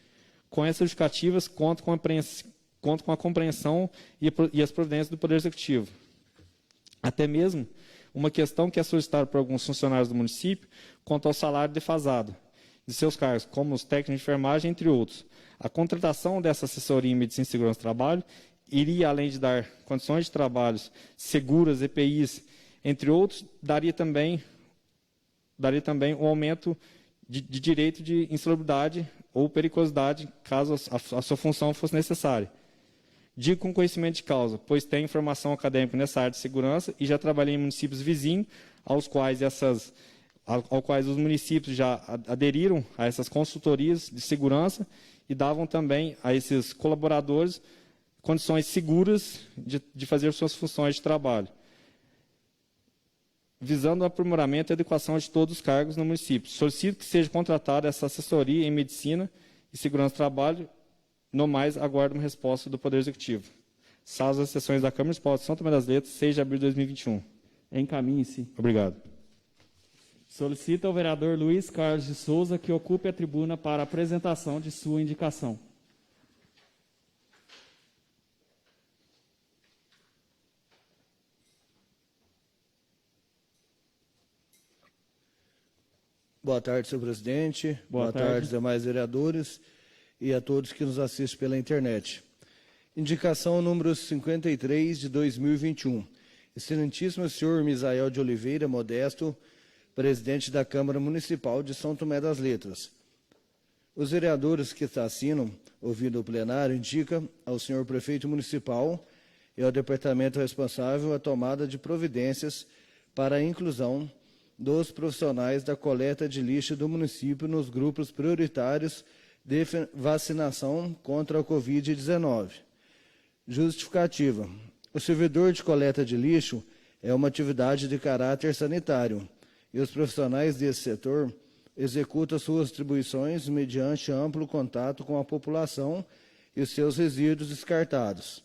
Com essas justificativas, conto com a compreensão e as providências do Poder Executivo. Até mesmo uma questão que é solicitada por alguns funcionários do município quanto ao salário defasado de seus cargos, como os técnicos de enfermagem, entre outros. A contratação dessa assessoria em medicina e segurança do trabalho iria, além de dar condições de trabalho seguras, EPIs, entre outros, daria também um aumento de direito de insalubridade ou periculosidade, caso a sua função fosse necessária. Digo com conhecimento de causa, pois tenho formação acadêmica nessa área de segurança e já trabalhei em municípios vizinhos, aos quais os municípios já aderiram a essas consultorias de segurança e davam também a esses colaboradores condições seguras de fazer suas funções de trabalho, visando o aprimoramento e adequação de todos os cargos no município. Solicito que seja contratada essa assessoria em medicina e segurança do trabalho. No mais, aguardo uma resposta do Poder Executivo. Salas das sessões da Câmara Municipal de São Tomé das Letras, 6 de abril de 2021. Encaminhe-se. Obrigado. Solicita ao vereador Luiz Carlos de Souza que ocupe a tribuna para apresentação de sua indicação. Boa tarde, senhor presidente. Boa tarde, demais vereadores e a todos que nos assistem pela internet. Indicação número 53 de 2021. Excelentíssimo senhor Misael de Oliveira Modesto, presidente da Câmara Municipal de São Tomé das Letras. Os vereadores que assinam, ouvindo o plenário, indicam ao senhor prefeito municipal e ao departamento responsável a tomada de providências para a inclusão dos profissionais da coleta de lixo do município nos grupos prioritários de vacinação contra a Covid-19. Justificativa. O servidor de coleta de lixo é uma atividade de caráter sanitário e os profissionais desse setor executam suas atribuições mediante amplo contato com a população e os seus resíduos descartados.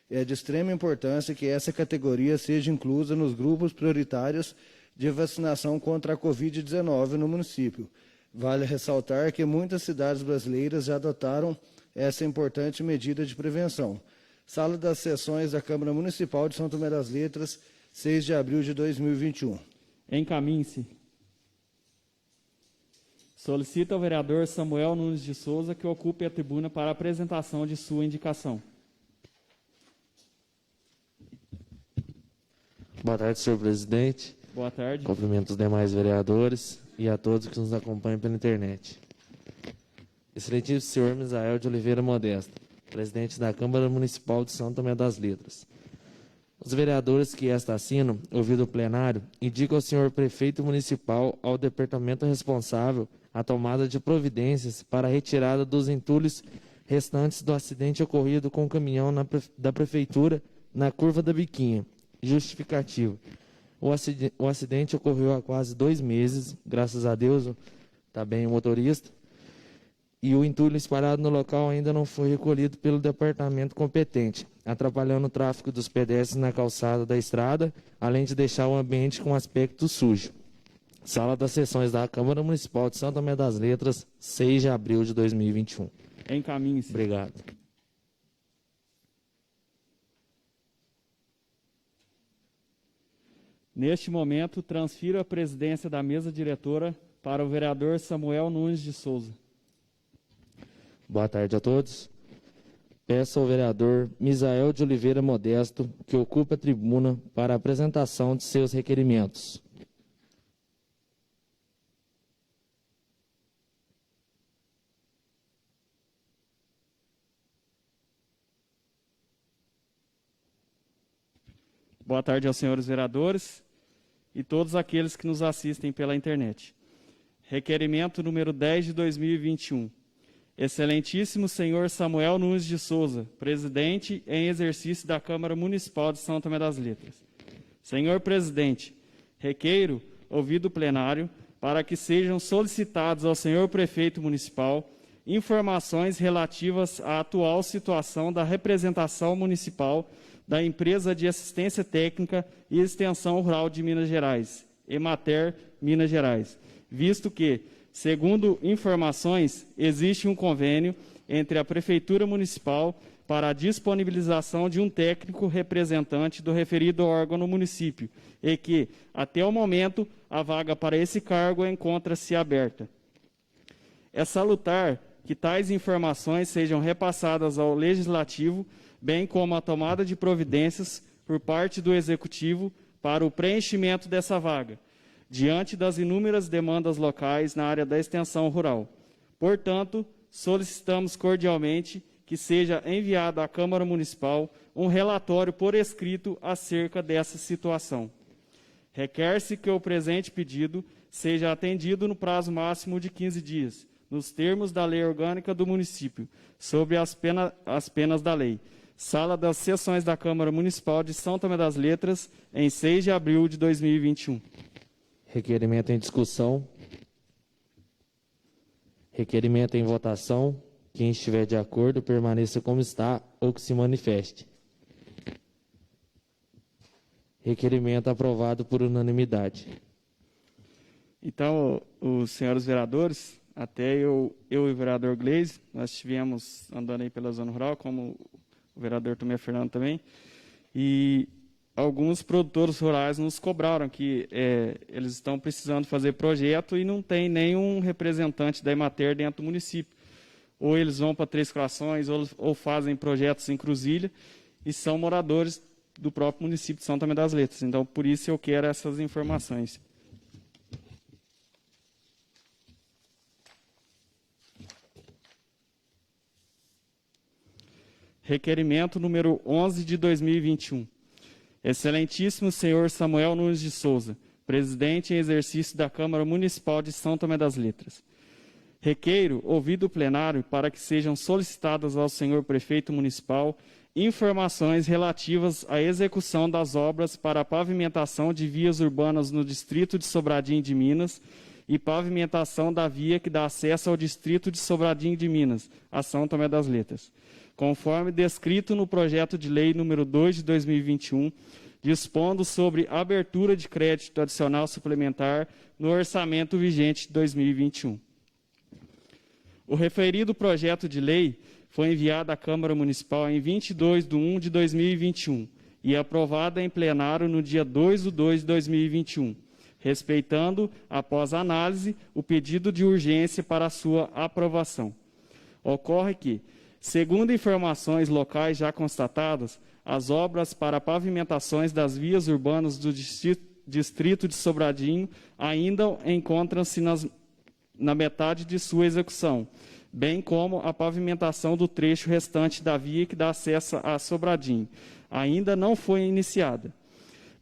É de extrema importância que essa categoria seja inclusa nos grupos prioritários de vacinação contra a Covid-19 no município. Vale ressaltar que muitas cidades brasileiras já adotaram essa importante medida de prevenção. Sala das sessões da Câmara Municipal de São Tomé das Letras, 6 de abril de 2021. Encaminhe-se. Solicita ao vereador Samuel Nunes de Souza que ocupe a tribuna para apresentação de sua indicação. Boa tarde, senhor presidente. Boa tarde. Cumprimento os demais vereadores e a todos que nos acompanham pela internet. Excelentíssimo senhor Misael de Oliveira Modesto, presidente da Câmara Municipal de São Tomé das Letras. Os vereadores que esta assinam, ouvido o plenário, indicam ao senhor prefeito municipal, ao departamento responsável, a tomada de providências para a retirada dos entulhos restantes do acidente ocorrido com o caminhão da prefeitura na curva da Biquinha. Justificativo. O acidente ocorreu há quase 2 meses, graças a Deus, está bem o motorista, e o entulho espalhado no local ainda não foi recolhido pelo departamento competente, atrapalhando o tráfego dos pedestres na calçada da estrada, além de deixar o ambiente com aspecto sujo. Sala das sessões da Câmara Municipal de São Tomé das Letras, 6 de abril de 2021. Encaminhe-se. Obrigado. Neste momento, transfiro a presidência da mesa diretora para o vereador Samuel Nunes de Souza. Boa tarde a todos. Peço ao vereador Misael de Oliveira Modesto que ocupe a tribuna para a apresentação de seus requerimentos. Boa tarde aos senhores vereadores e todos aqueles que nos assistem pela internet. Requerimento número 10 de 2021. Excelentíssimo senhor Samuel Nunes de Souza, presidente em exercício da Câmara Municipal de São Tomé das Letras. Senhor presidente, requeiro, ouvido o plenário, para que sejam solicitados ao senhor prefeito municipal informações relativas à atual situação da representação municipal da Empresa de Assistência Técnica e Extensão Rural de Minas Gerais, Emater Minas Gerais, visto que, segundo informações, existe um convênio entre a Prefeitura Municipal para a disponibilização de um técnico representante do referido órgão no município e que, até o momento, a vaga para esse cargo encontra-se aberta. É salutar que tais informações sejam repassadas ao Legislativo, bem como a tomada de providências por parte do Executivo para o preenchimento dessa vaga, diante das inúmeras demandas locais na área da extensão rural. Portanto, solicitamos cordialmente que seja enviado à Câmara Municipal um relatório por escrito acerca dessa situação. Requer-se que o presente pedido seja atendido no prazo máximo de 15 dias, nos termos da Lei Orgânica do Município, sobre as penas da lei. Sala das Sessões da Câmara Municipal de São Tomé das Letras, em 6 de abril de 2021. Requerimento em discussão. Requerimento em votação. Quem estiver de acordo, permaneça como está ou que se manifeste. Requerimento aprovado por unanimidade. Então, os senhores vereadores, até eu e o vereador Gleise, nós estivemos andando aí pela zona rural, como o vereador Tomé Fernando também, e alguns produtores rurais nos cobraram que eles estão precisando fazer projeto e não tem nenhum representante da Emater dentro do município. Ou eles vão para Três Corações, ou fazem projetos em Cruzilha, e são moradores do próprio município de São Tomé das Letras. Então, por isso eu quero essas informações. Requerimento número 11 de 2021. Excelentíssimo senhor Samuel Nunes de Souza, presidente em exercício da Câmara Municipal de São Tomé das Letras. Requeiro, ouvido o plenário, para que sejam solicitadas ao senhor prefeito municipal informações relativas à execução das obras para a pavimentação de vias urbanas no distrito de Sobradinho de Minas e pavimentação da via que dá acesso ao distrito de Sobradinho de Minas, a São Tomé das Letras, conforme descrito no projeto de lei número 2 de 2021, dispondo sobre abertura de crédito adicional suplementar no orçamento vigente de 2021. O referido projeto de lei foi enviado à Câmara Municipal em 22/1 de 2021 e aprovado em plenário no dia 2/2 de 2021, respeitando, após análise, o pedido de urgência para a sua aprovação. Ocorre que, segundo informações locais já constatadas, as obras para pavimentações das vias urbanas do distrito de Sobradinho ainda encontram-se na metade de sua execução, bem como a pavimentação do trecho restante da via que dá acesso a Sobradinho, ainda não foi iniciada.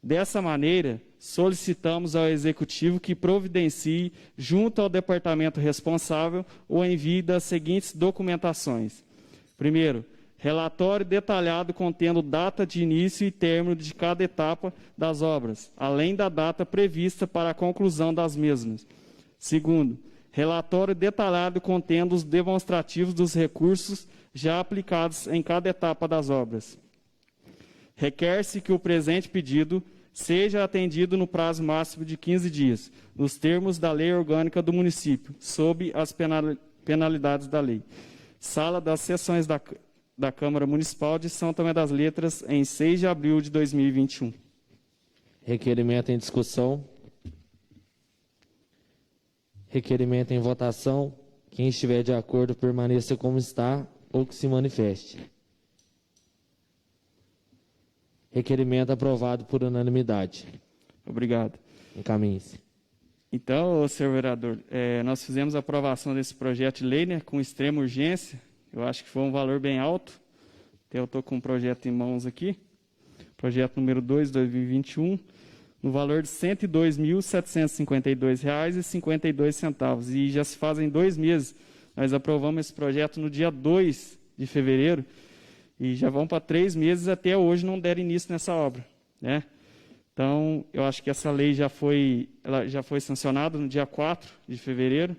Dessa maneira, solicitamos ao Executivo que providencie, junto ao departamento responsável, o envio das seguintes documentações. Primeiro, relatório detalhado contendo data de início e término de cada etapa das obras, além da data prevista para a conclusão das mesmas. Segundo, relatório detalhado contendo os demonstrativos dos recursos já aplicados em cada etapa das obras. Requer-se que o presente pedido seja atendido no prazo máximo de 15 dias, nos termos da Lei Orgânica do Município, sob as penalidades da lei. Sala das Sessões da Câmara Municipal de São Tomé das Letras, em 6 de abril de 2021. Requerimento em discussão. Requerimento em votação. Quem estiver de acordo, permaneça como está ou que se manifeste. Requerimento aprovado por unanimidade. Obrigado. Encaminhe-se. Então, senhor vereador, nós fizemos a aprovação desse projeto de lei, né, com extrema urgência. Eu acho que foi um valor bem alto. Até eu estou com um projeto em mãos aqui. Projeto número 2 de 2021. No valor de R$ 102.752,52. E já se fazem 2 meses. Nós aprovamos esse projeto no dia 2 de fevereiro e já vão para 3 meses, até hoje não deram início nessa obra, né? Então, eu acho que essa lei já foi sancionada no dia 4 de fevereiro.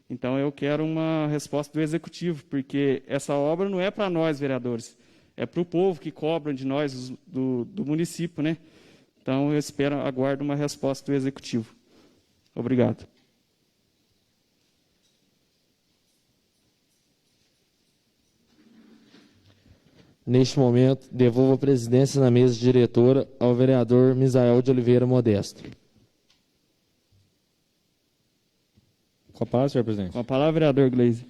Então, eu quero uma resposta do Executivo, porque essa obra não é para nós, vereadores, é para o povo que cobram de nós, do município, né? Então, eu aguardo uma resposta do Executivo. Obrigado. Neste momento, devolvo a presidência na mesa diretora ao vereador Misael de Oliveira Modesto. Com a palavra, senhor presidente. Com a palavra, vereador Gleise.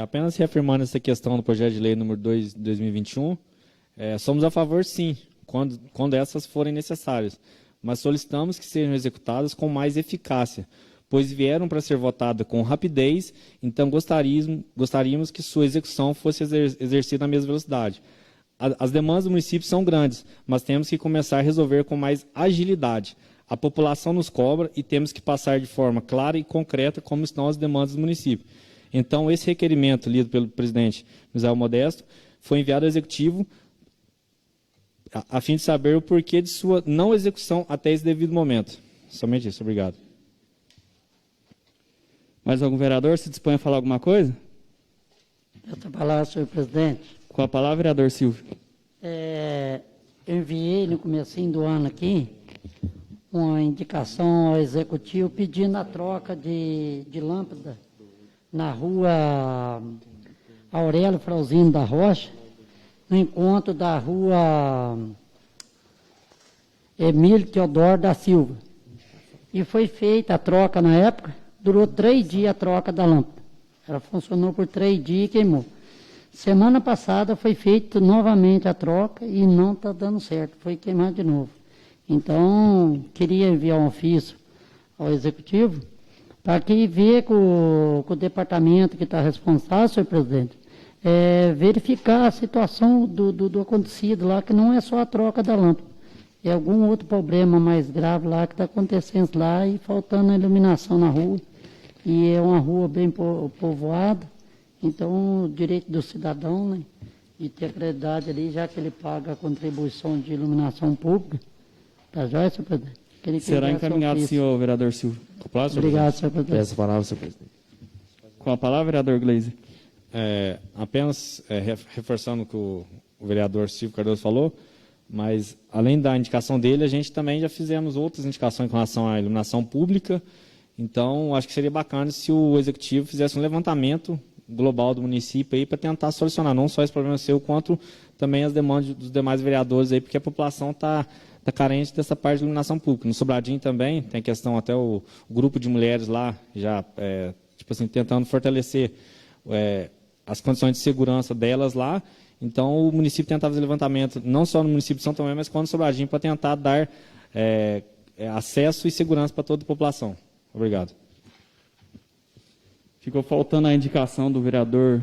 Apenas reafirmando essa questão do projeto de lei número 2 de 2021, Somos a favor, sim, quando essas forem necessárias, mas solicitamos que sejam executadas com mais eficácia, pois vieram para ser votadas com rapidez, então gostaríamos que sua execução fosse exercida na mesma velocidade. As demandas do município são grandes, mas temos que começar a resolver com mais agilidade. A população nos cobra e temos que passar de forma clara e concreta como estão as demandas do município. Então, esse requerimento lido pelo presidente Misael Modesto foi enviado ao Executivo a fim de saber o porquê de sua não execução até esse devido momento. Somente isso, obrigado. Mais algum vereador se dispõe a falar alguma coisa? Essa palavra, senhor presidente. Com a palavra, vereador Silvio. Eu enviei no comecinho do ano aqui uma indicação ao Executivo pedindo a troca de lâmpada na rua Aurélio Frauzino da Rocha, no encontro da rua Emílio Teodoro da Silva. E foi feita a troca na época, durou 3 dias a troca da lâmpada. Ela funcionou por 3 dias e queimou. Semana passada foi feita novamente a troca e não está dando certo, foi queimado de novo. Então, queria enviar um ofício ao Executivo para que ver com o departamento que está responsável, senhor presidente, verificar a situação do acontecido lá, que não é só a troca da lâmpada. É algum outro problema mais grave lá que está acontecendo lá e faltando a iluminação na rua. E é uma rua bem povoada. Então, o direito do cidadão, né, de ter credibilidade ali, já que ele paga a contribuição de iluminação pública. Tá jóia, senhor presidente? Será encaminhado, senhor vereador Silvio. Obrigado, senhor presidente. Peço a palavra, senhor presidente. Com a palavra, vereador Gleiser. Apenas reforçando o que o vereador Silvio Cardoso falou, mas além da indicação dele, a gente também já fizemos outras indicações com relação à iluminação pública. Então, acho que seria bacana se o Executivo fizesse um levantamento global do município aí para tentar solucionar não só esse problema seu, quanto também as demandas dos demais vereadores aí, porque a população está carente dessa parte de iluminação pública. No Sobradinho também tem questão, até o grupo de mulheres lá já tentando fortalecer as condições de segurança delas lá. Então o município tentava fazer levantamento não só no município de São Tomé, mas quanto no Sobradinho, para tentar dar acesso e segurança para toda a população. Obrigado. Ficou faltando a indicação do vereador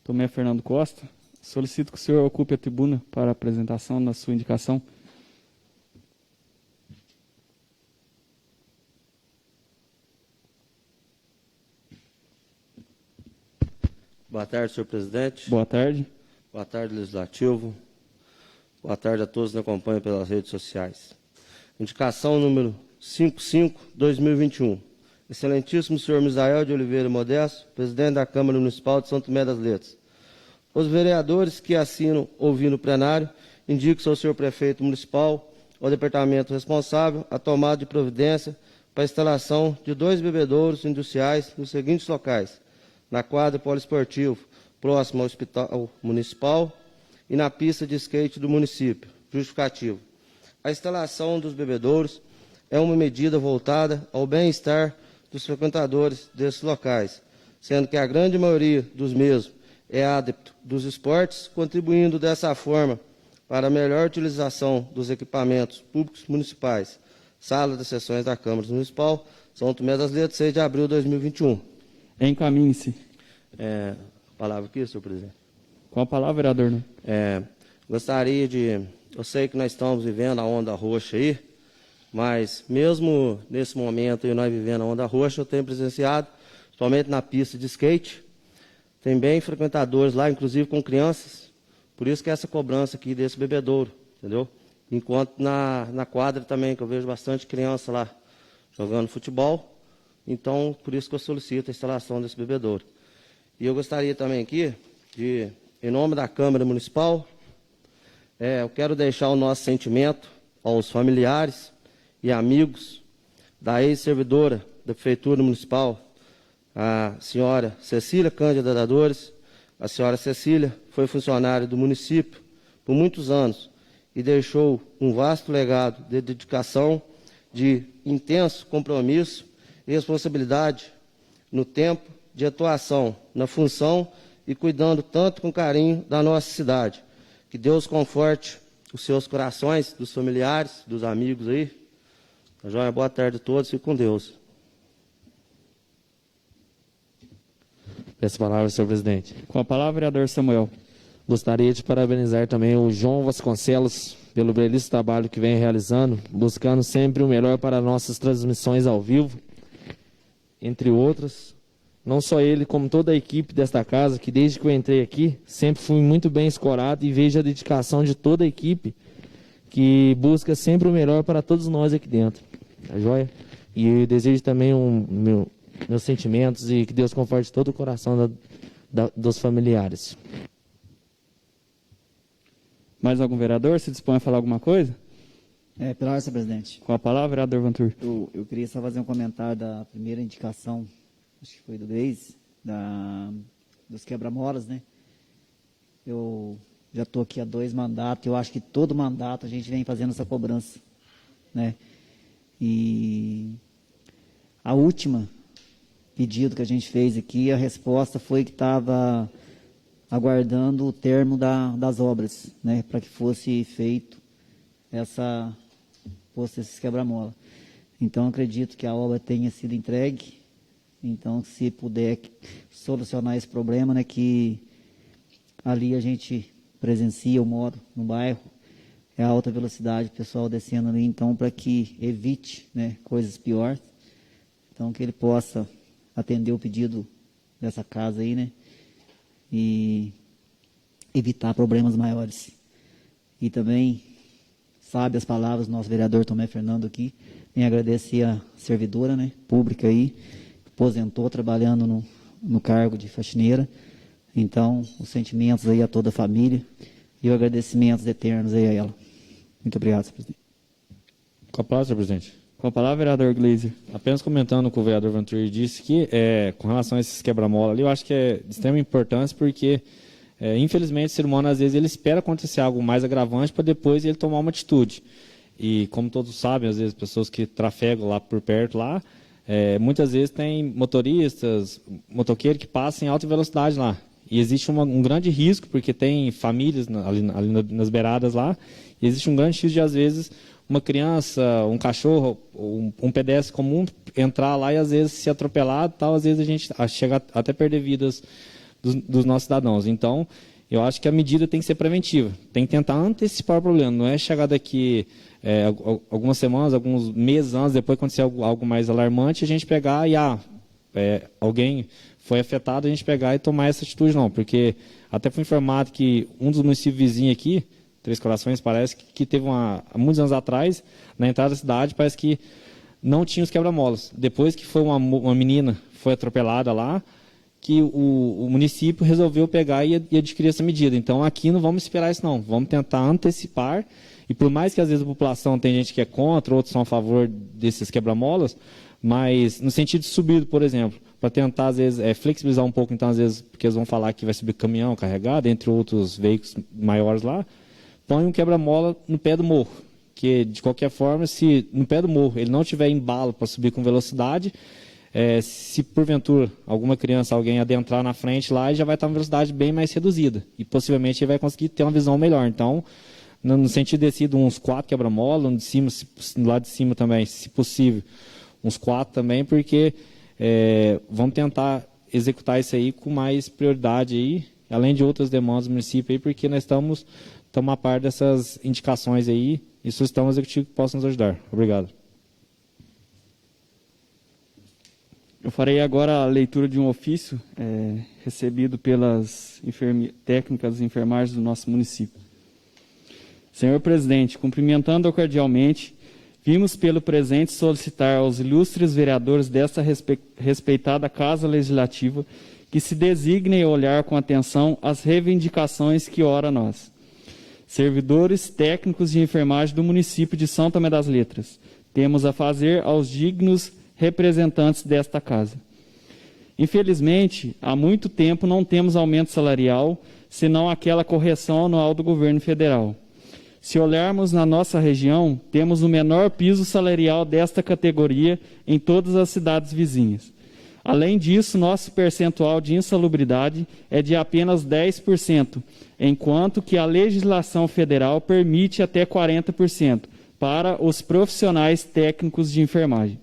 Tomé Fernando Costa. Solicito que o senhor ocupe a tribuna para a apresentação da sua indicação. Boa tarde, senhor presidente. Boa tarde. Boa tarde, legislativo. Boa tarde a todos que nos acompanham pelas redes sociais. Indicação número 55/2021. Excelentíssimo senhor Misael de Oliveira Modesto, presidente da Câmara Municipal de São Tomé das Letras. Os vereadores que assinam ouvindo o plenário indicam ao senhor prefeito municipal, ao departamento responsável, a tomada de providência para a instalação de 2 bebedouros industriais nos seguintes locais: na quadra poliesportivo, próximo ao hospital municipal, e na pista de skate do município. Justificativo: a instalação dos bebedouros é uma medida voltada ao bem-estar dos frequentadores desses locais, sendo que a grande maioria dos mesmos é adepto dos esportes, contribuindo dessa forma para a melhor utilização dos equipamentos públicos municipais. Sala das sessões da Câmara Municipal, São Tomé das Letras, 6 de abril de 2021. Encaminhe-se. Palavra aqui, senhor presidente. Com a palavra, vereador. Né? Gostaria de... Eu sei que nós estamos vivendo a onda roxa aí, mas mesmo nesse momento, nós vivendo a onda roxa, eu tenho presenciado, somente na pista de skate, tem bem frequentadores lá, inclusive com crianças, por isso que essa cobrança aqui desse bebedouro, entendeu? Enquanto na quadra também, que eu vejo bastante criança lá jogando futebol, então por isso que eu solicito a instalação desse bebedouro. E eu gostaria também aqui, em nome da Câmara Municipal, eu quero deixar o nosso sentimento aos familiares e amigos da ex-servidora da Prefeitura Municipal, a senhora Cecília Cândida Dadores. A senhora Cecília foi funcionária do município por muitos anos e deixou um vasto legado de dedicação, de intenso compromisso e responsabilidade no tempo de atuação, na função e cuidando tanto com carinho da nossa cidade, Que Deus conforte os seus corações, dos familiares, dos amigos aí. Tá joia? Boa tarde a todos e com Deus. Peço a palavra, senhor presidente. Com a palavra, vereador Samuel. Gostaria de parabenizar também o João Vasconcelos pelo belíssimo trabalho que vem realizando, buscando sempre o melhor para nossas transmissões ao vivo, entre outras. Não só ele, como toda a equipe desta casa, que desde que eu entrei aqui, sempre fui muito bem escorado e vejo a dedicação de toda a equipe, que busca sempre o melhor para todos nós aqui dentro. Tá joia? E eu desejo também meus sentimentos e que Deus conforte todo o coração dos familiares. Mais algum vereador se dispõe a falar alguma coisa? Pela ordem, senhor presidente. Com a palavra, vereador Vantur. Eu queria só fazer um comentário da primeira indicação, acho que foi do Gleise, dos quebra-molas, né? Eu já estou aqui há 2 mandatos, eu acho que todo mandato a gente vem fazendo essa cobrança, né? E a última pedido que a gente fez aqui, a resposta foi que estava aguardando o termo das obras, né? Para que fosse feito esses quebra-mola. Então, acredito que a obra tenha sido entregue. Então, se puder solucionar esse problema, né, que ali a gente presencia, eu moro no bairro, é a alta velocidade, o pessoal descendo ali, então, para que evite, né, coisas piores. Então, que ele possa atender o pedido dessa casa aí, né, e evitar problemas maiores. E também, sabe as palavras do nosso vereador Tomé Fernando aqui, em agradecer a servidora, né, pública aí, aposentou trabalhando no cargo de faxineira. Então, os sentimentos aí a toda a família e os agradecimentos eternos aí a ela. Muito obrigado, senhor presidente. Com a palavra, senhor presidente. Com a palavra, vereador Gleiser. Apenas comentando o que o vereador Vantur disse, que com relação a esses quebra-mola ali, eu acho que é de extrema importância, porque, infelizmente, o ser humano, às vezes, ele espera acontecer algo mais agravante para depois ele tomar uma atitude. E, como todos sabem, às vezes, pessoas que trafegam lá por perto, lá, muitas vezes tem motoristas, motoqueiros que passam em alta velocidade lá. E existe um grande risco, porque tem famílias ali nas beiradas lá, e existe um grande risco de, às vezes, uma criança, um cachorro, um pedestre comum entrar lá e, às vezes, se atropelar, tal, às vezes a gente chega até perder vidas dos nossos cidadãos. Então, eu acho que a medida tem que ser preventiva, tem que tentar antecipar o problema, não é chegar daqui algumas semanas, alguns meses antes, depois acontecer algo mais alarmante, a gente pegar e alguém foi afetado, a gente pegar e tomar essa atitude, não, porque até foi informado que um dos municípios vizinhos aqui, Três Corações, parece que teve há muitos anos atrás, na entrada da cidade, parece que não tinha os quebra-molas. Depois que foi uma menina foi atropelada lá, que o município resolveu pegar e adquirir essa medida. Então, aqui não vamos esperar isso, não. Vamos tentar antecipar, e por mais que às vezes a população tem gente que é contra, outros são a favor desses quebra-molas, mas no sentido de subir, por exemplo, para tentar, às vezes, flexibilizar um pouco, então, às vezes, porque eles vão falar que vai subir caminhão carregado, entre outros veículos maiores lá, põe um quebra-mola no pé do morro, que, de qualquer forma, se no pé do morro ele não tiver embalo para subir com velocidade, se porventura alguma criança, alguém adentrar na frente lá, ele já vai estar em velocidade bem mais reduzida, e possivelmente ele vai conseguir ter uma visão melhor. Então, no sentido descido, uns 4 quebra-mola, lá de cima também, se possível, uns 4 também, porque vamos tentar executar isso aí com mais prioridade aí, além de outras demandas do município aí, porque nós estamos a par dessas indicações aí e solicitamos ao executivo que possa nos ajudar. Obrigado. Eu farei agora a leitura de um ofício recebido pelas técnicas e enfermagens do nosso município. Senhor presidente, cumprimentando-o cordialmente, vimos pelo presente solicitar aos ilustres vereadores desta respeitada Casa Legislativa que se designem a olhar com atenção as reivindicações que ora nós, servidores técnicos de enfermagem do município de São Tomé das Letras, temos a fazer aos dignos representantes desta casa. Infelizmente, há muito tempo não temos aumento salarial, senão aquela correção anual do governo federal. Se olharmos na nossa região, temos o menor piso salarial desta categoria em todas as cidades vizinhas. Além disso, nosso percentual de insalubridade é de apenas 10%, enquanto que a legislação federal permite até 40% para os profissionais técnicos de enfermagem.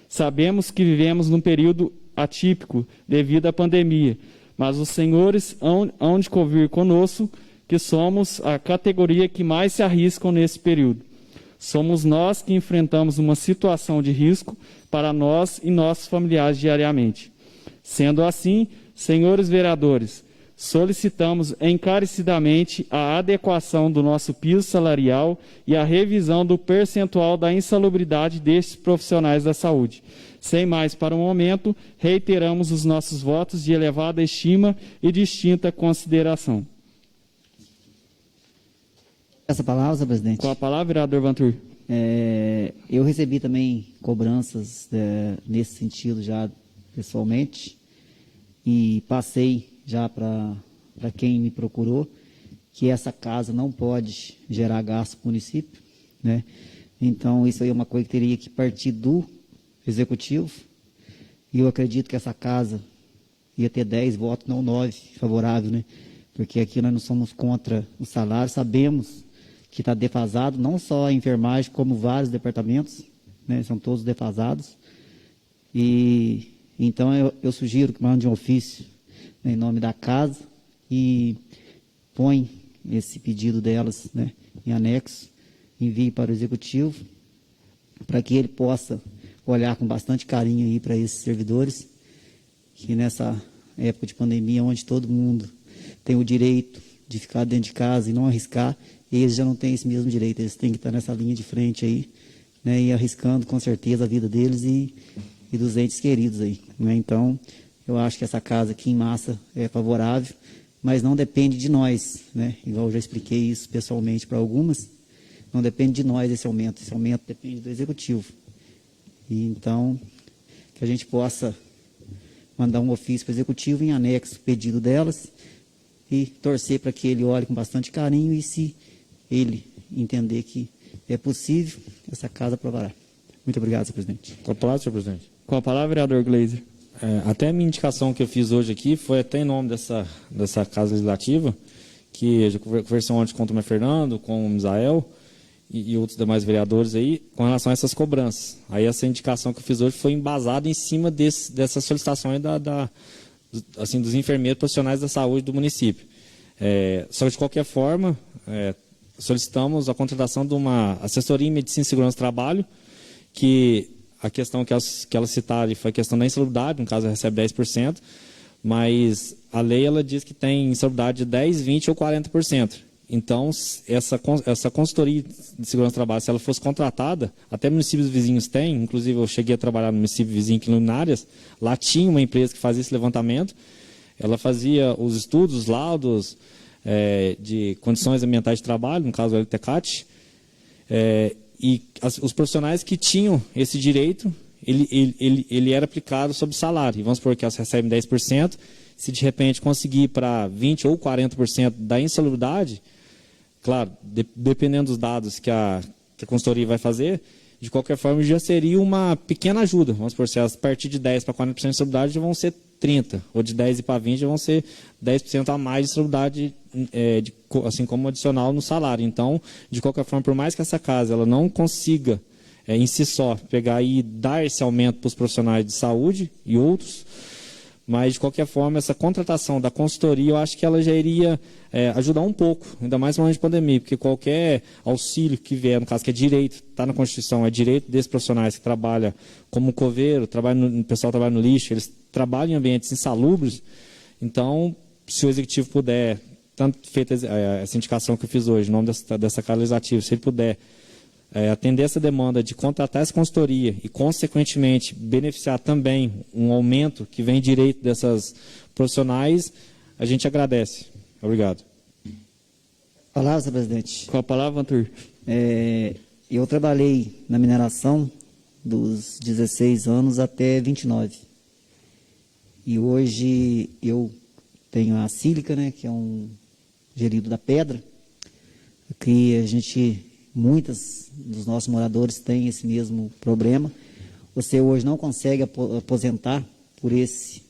Sabemos que vivemos num período atípico devido à pandemia, mas os senhores hão de convir conosco que somos a categoria que mais se arriscam nesse período. Somos nós que enfrentamos uma situação de risco para nós e nossos familiares diariamente. Sendo assim, senhores vereadores, solicitamos encarecidamente a adequação do nosso piso salarial e a revisão do percentual da insalubridade destes profissionais da saúde. Sem mais para o momento, reiteramos os nossos votos de elevada estima e distinta consideração. Essa palavra, senhor presidente. Com a palavra, vereador Vantur. Eu recebi também cobranças nesse sentido já pessoalmente e passei já para quem me procurou que essa casa não pode gerar gasto para o município, né? Então, isso aí é uma coisa que teria que partir do executivo, e eu acredito que essa casa ia ter 10 votos, não 9 favoráveis, né? Porque aqui nós não somos contra o salário, sabemos que está defasado, não só a enfermagem, como vários departamentos, né? São todos defasados. E então eu sugiro que mande um ofício, né, em nome da casa e põe esse pedido delas, né, em anexo, envie para o executivo, para que ele possa olhar com bastante carinho aí para esses servidores, que nessa época de pandemia, onde todo mundo tem o direito de ficar dentro de casa e não arriscar, eles já não têm esse mesmo direito, eles têm que estar nessa linha de frente aí, né, e arriscando com certeza a vida deles e dos entes queridos aí, né? Então, eu acho que essa casa aqui em massa é favorável, mas não depende de nós, né? Igual eu já expliquei isso pessoalmente para algumas, não depende de nós esse aumento depende do executivo. E então, que a gente possa mandar um ofício para o executivo em anexo, pedido delas, e torcer para que ele olhe com bastante carinho e, se ele entender que é possível, essa casa aprovará. Muito obrigado, senhor presidente. Com a palavra, senhor presidente. Com a palavra, vereador Gleiser. Até a minha indicação que eu fiz hoje aqui foi até em nome dessa Casa Legislativa, que eu já conversei ontem com o Tomé Fernando, com o Misael e outros demais vereadores aí, com relação a essas cobranças. Aí essa indicação que eu fiz hoje foi embasada em cima dessa solicitação aí assim, dos enfermeiros profissionais da saúde do município. Só que, de qualquer forma, solicitamos a contratação de uma assessoria em medicina e segurança do trabalho, que a questão que elas citaram foi a questão da insalubridade, no caso recebe 10%, mas a lei ela diz que tem insalubridade de 10%, 20% ou 40%. Então, essa consultoria de segurança do trabalho, se ela fosse contratada, até municípios vizinhos têm, inclusive eu cheguei a trabalhar no município vizinho aqui em Luminárias, lá tinha uma empresa que fazia esse levantamento, ela fazia os estudos, os laudos de condições ambientais de trabalho, no caso o LTCAT, e os profissionais que tinham esse direito, ele era aplicado sobre salário. E vamos supor que elas recebem 10%, se de repente conseguir para 20% ou 40% da insalubridade, claro, dependendo dos dados que a consultoria vai fazer, de qualquer forma já seria uma pequena ajuda. Vamos supor, se elas partir de 10% para 40% de insalubridade, já vão ser 30%, ou de 10% para 20% já vão ser 10% a mais de insalubridade, assim como adicional no salário. Então, de qualquer forma, por mais que essa casa ela não consiga, em si só, pegar e dar esse aumento para os profissionais de saúde e outros, mas, de qualquer forma, essa contratação da consultoria, eu acho que ela já iria ajudar um pouco, ainda mais no momento de pandemia, porque qualquer auxílio que vier, no caso que é direito, está na Constituição, é direito desses profissionais que trabalham como coveiro, o pessoal trabalha no lixo, eles trabalham em ambientes insalubres. Então, se o executivo puder, tanto feita essa indicação que eu fiz hoje, em nome dessa Casa Legislativa, se ele puder atender essa demanda de contratar essa consultoria e, consequentemente, beneficiar também um aumento que vem direito dessas profissionais, a gente agradece. Obrigado. Palavra, senhor presidente. Com a palavra, Vantur. Eu trabalhei na mineração dos 16 anos até 29. E hoje eu tenho a sílica, né, que é um gerido da pedra, que muitos dos nossos moradores têm esse mesmo problema. Você hoje não consegue aposentar por esse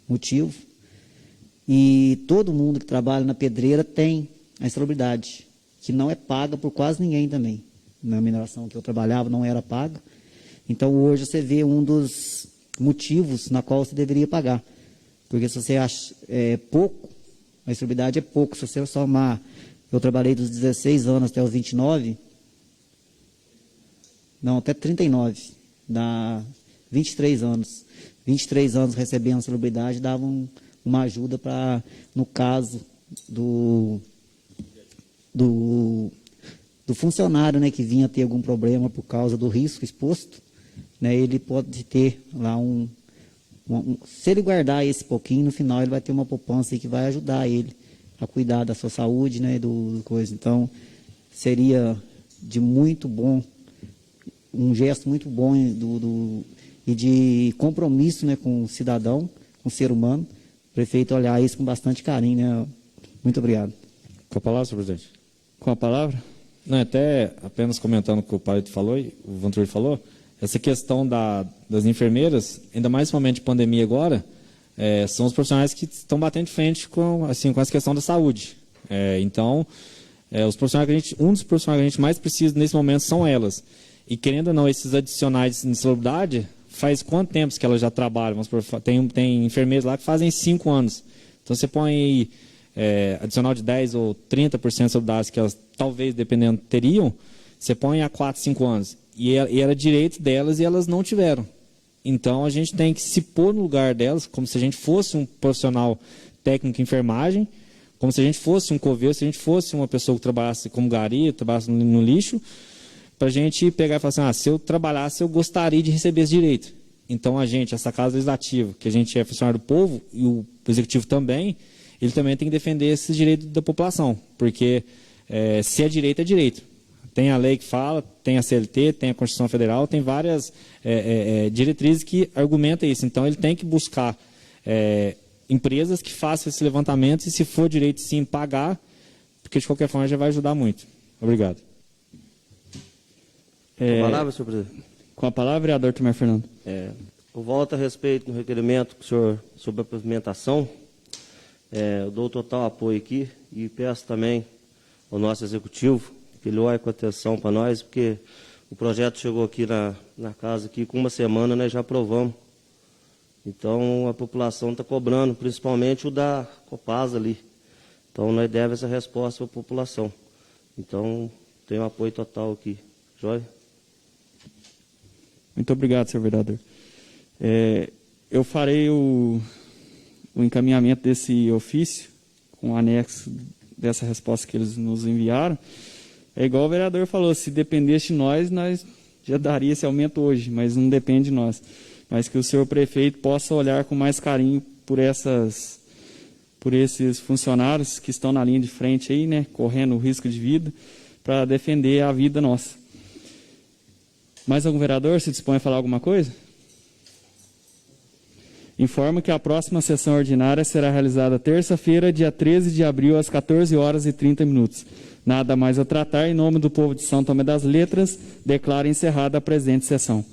motivo. E todo mundo que trabalha na pedreira tem a insalubridade, que não é paga por quase ninguém também. Na mineração que eu trabalhava não era paga. Então hoje você vê um dos motivos na qual você deveria pagar. Porque se você acha pouco, a insalubridade é pouco. Se você somar, eu trabalhei dos 16 anos até os 29, não, até 39, dá 23 anos. 23 anos recebendo a insalubridade davam uma ajuda para, no caso do funcionário, né, que vinha ter algum problema por causa do risco exposto, né, ele pode ter lá se ele guardar esse pouquinho, no final ele vai ter uma poupança aí que vai ajudar ele a cuidar da sua saúde, né, do coisa. Então, seria de muito bom, um gesto muito bom e de compromisso, né, com o cidadão, com o ser humano, o prefeito olhar isso com bastante carinho, né. Muito obrigado. Com a palavra, senhor presidente. Com a palavra? Não, até apenas comentando o que o Palito falou e o Vantur falou, essa questão das enfermeiras, ainda mais no momento de pandemia agora, são os profissionais que estão batendo de frente com essa questão da saúde. Então, um dos profissionais que a gente mais precisa nesse momento são elas. E querendo ou não, esses adicionais de insalubridade, faz quanto tempo que elas já trabalham? Tem enfermeiros lá que fazem 5 anos. Então você põe aí adicional de 10 ou 30% de insalubridade que elas talvez, dependendo, teriam, você põe há 4, 5 anos. E era direito delas e elas não tiveram. Então a gente tem que se pôr no lugar delas, como se a gente fosse um profissional técnico em enfermagem, como se a gente fosse um coveiro, se a gente fosse uma pessoa que trabalhasse como gari, trabalhasse no lixo, para a gente pegar e falar assim, se eu trabalhasse, eu gostaria de receber esse direito. Então essa casa legislativa, que a gente é funcionário do povo, e o executivo também, ele também tem que defender esses direitos da população, porque se é direito, é direito. Tem a lei que fala, tem a CLT, tem a Constituição Federal, tem várias diretrizes que argumentam isso. Então, ele tem que buscar empresas que façam esse levantamento e, se for direito, sim, pagar, porque, de qualquer forma, já vai ajudar muito. Obrigado. Com a palavra, senhor presidente. Com a palavra, vereador Tomé Fernando. Eu volto a respeito do requerimento do senhor sobre a pavimentação. Eu dou total apoio aqui e peço também ao nosso executivo que ele olhe com atenção para nós, porque o projeto chegou aqui na casa aqui, com uma semana nós já aprovamos. Então a população está cobrando, principalmente o da Copasa ali. Então nós devemos essa resposta para a população. Então tenho apoio total aqui. Joia? Muito obrigado, senhor vereador. Eu farei o encaminhamento desse ofício, com o anexo dessa resposta que eles nos enviaram. É igual o vereador falou, se dependesse de nós já daria esse aumento hoje, mas não depende de nós. Mas que o senhor prefeito possa olhar com mais carinho por esses funcionários que estão na linha de frente aí, né, correndo o risco de vida, para defender a vida nossa. Mais algum vereador se dispõe a falar alguma coisa? Informo que a próxima sessão ordinária será realizada terça-feira, dia 13 de abril, às 14h30. Nada mais a tratar. Em nome do povo de São Tomé das Letras, declaro encerrada a presente sessão.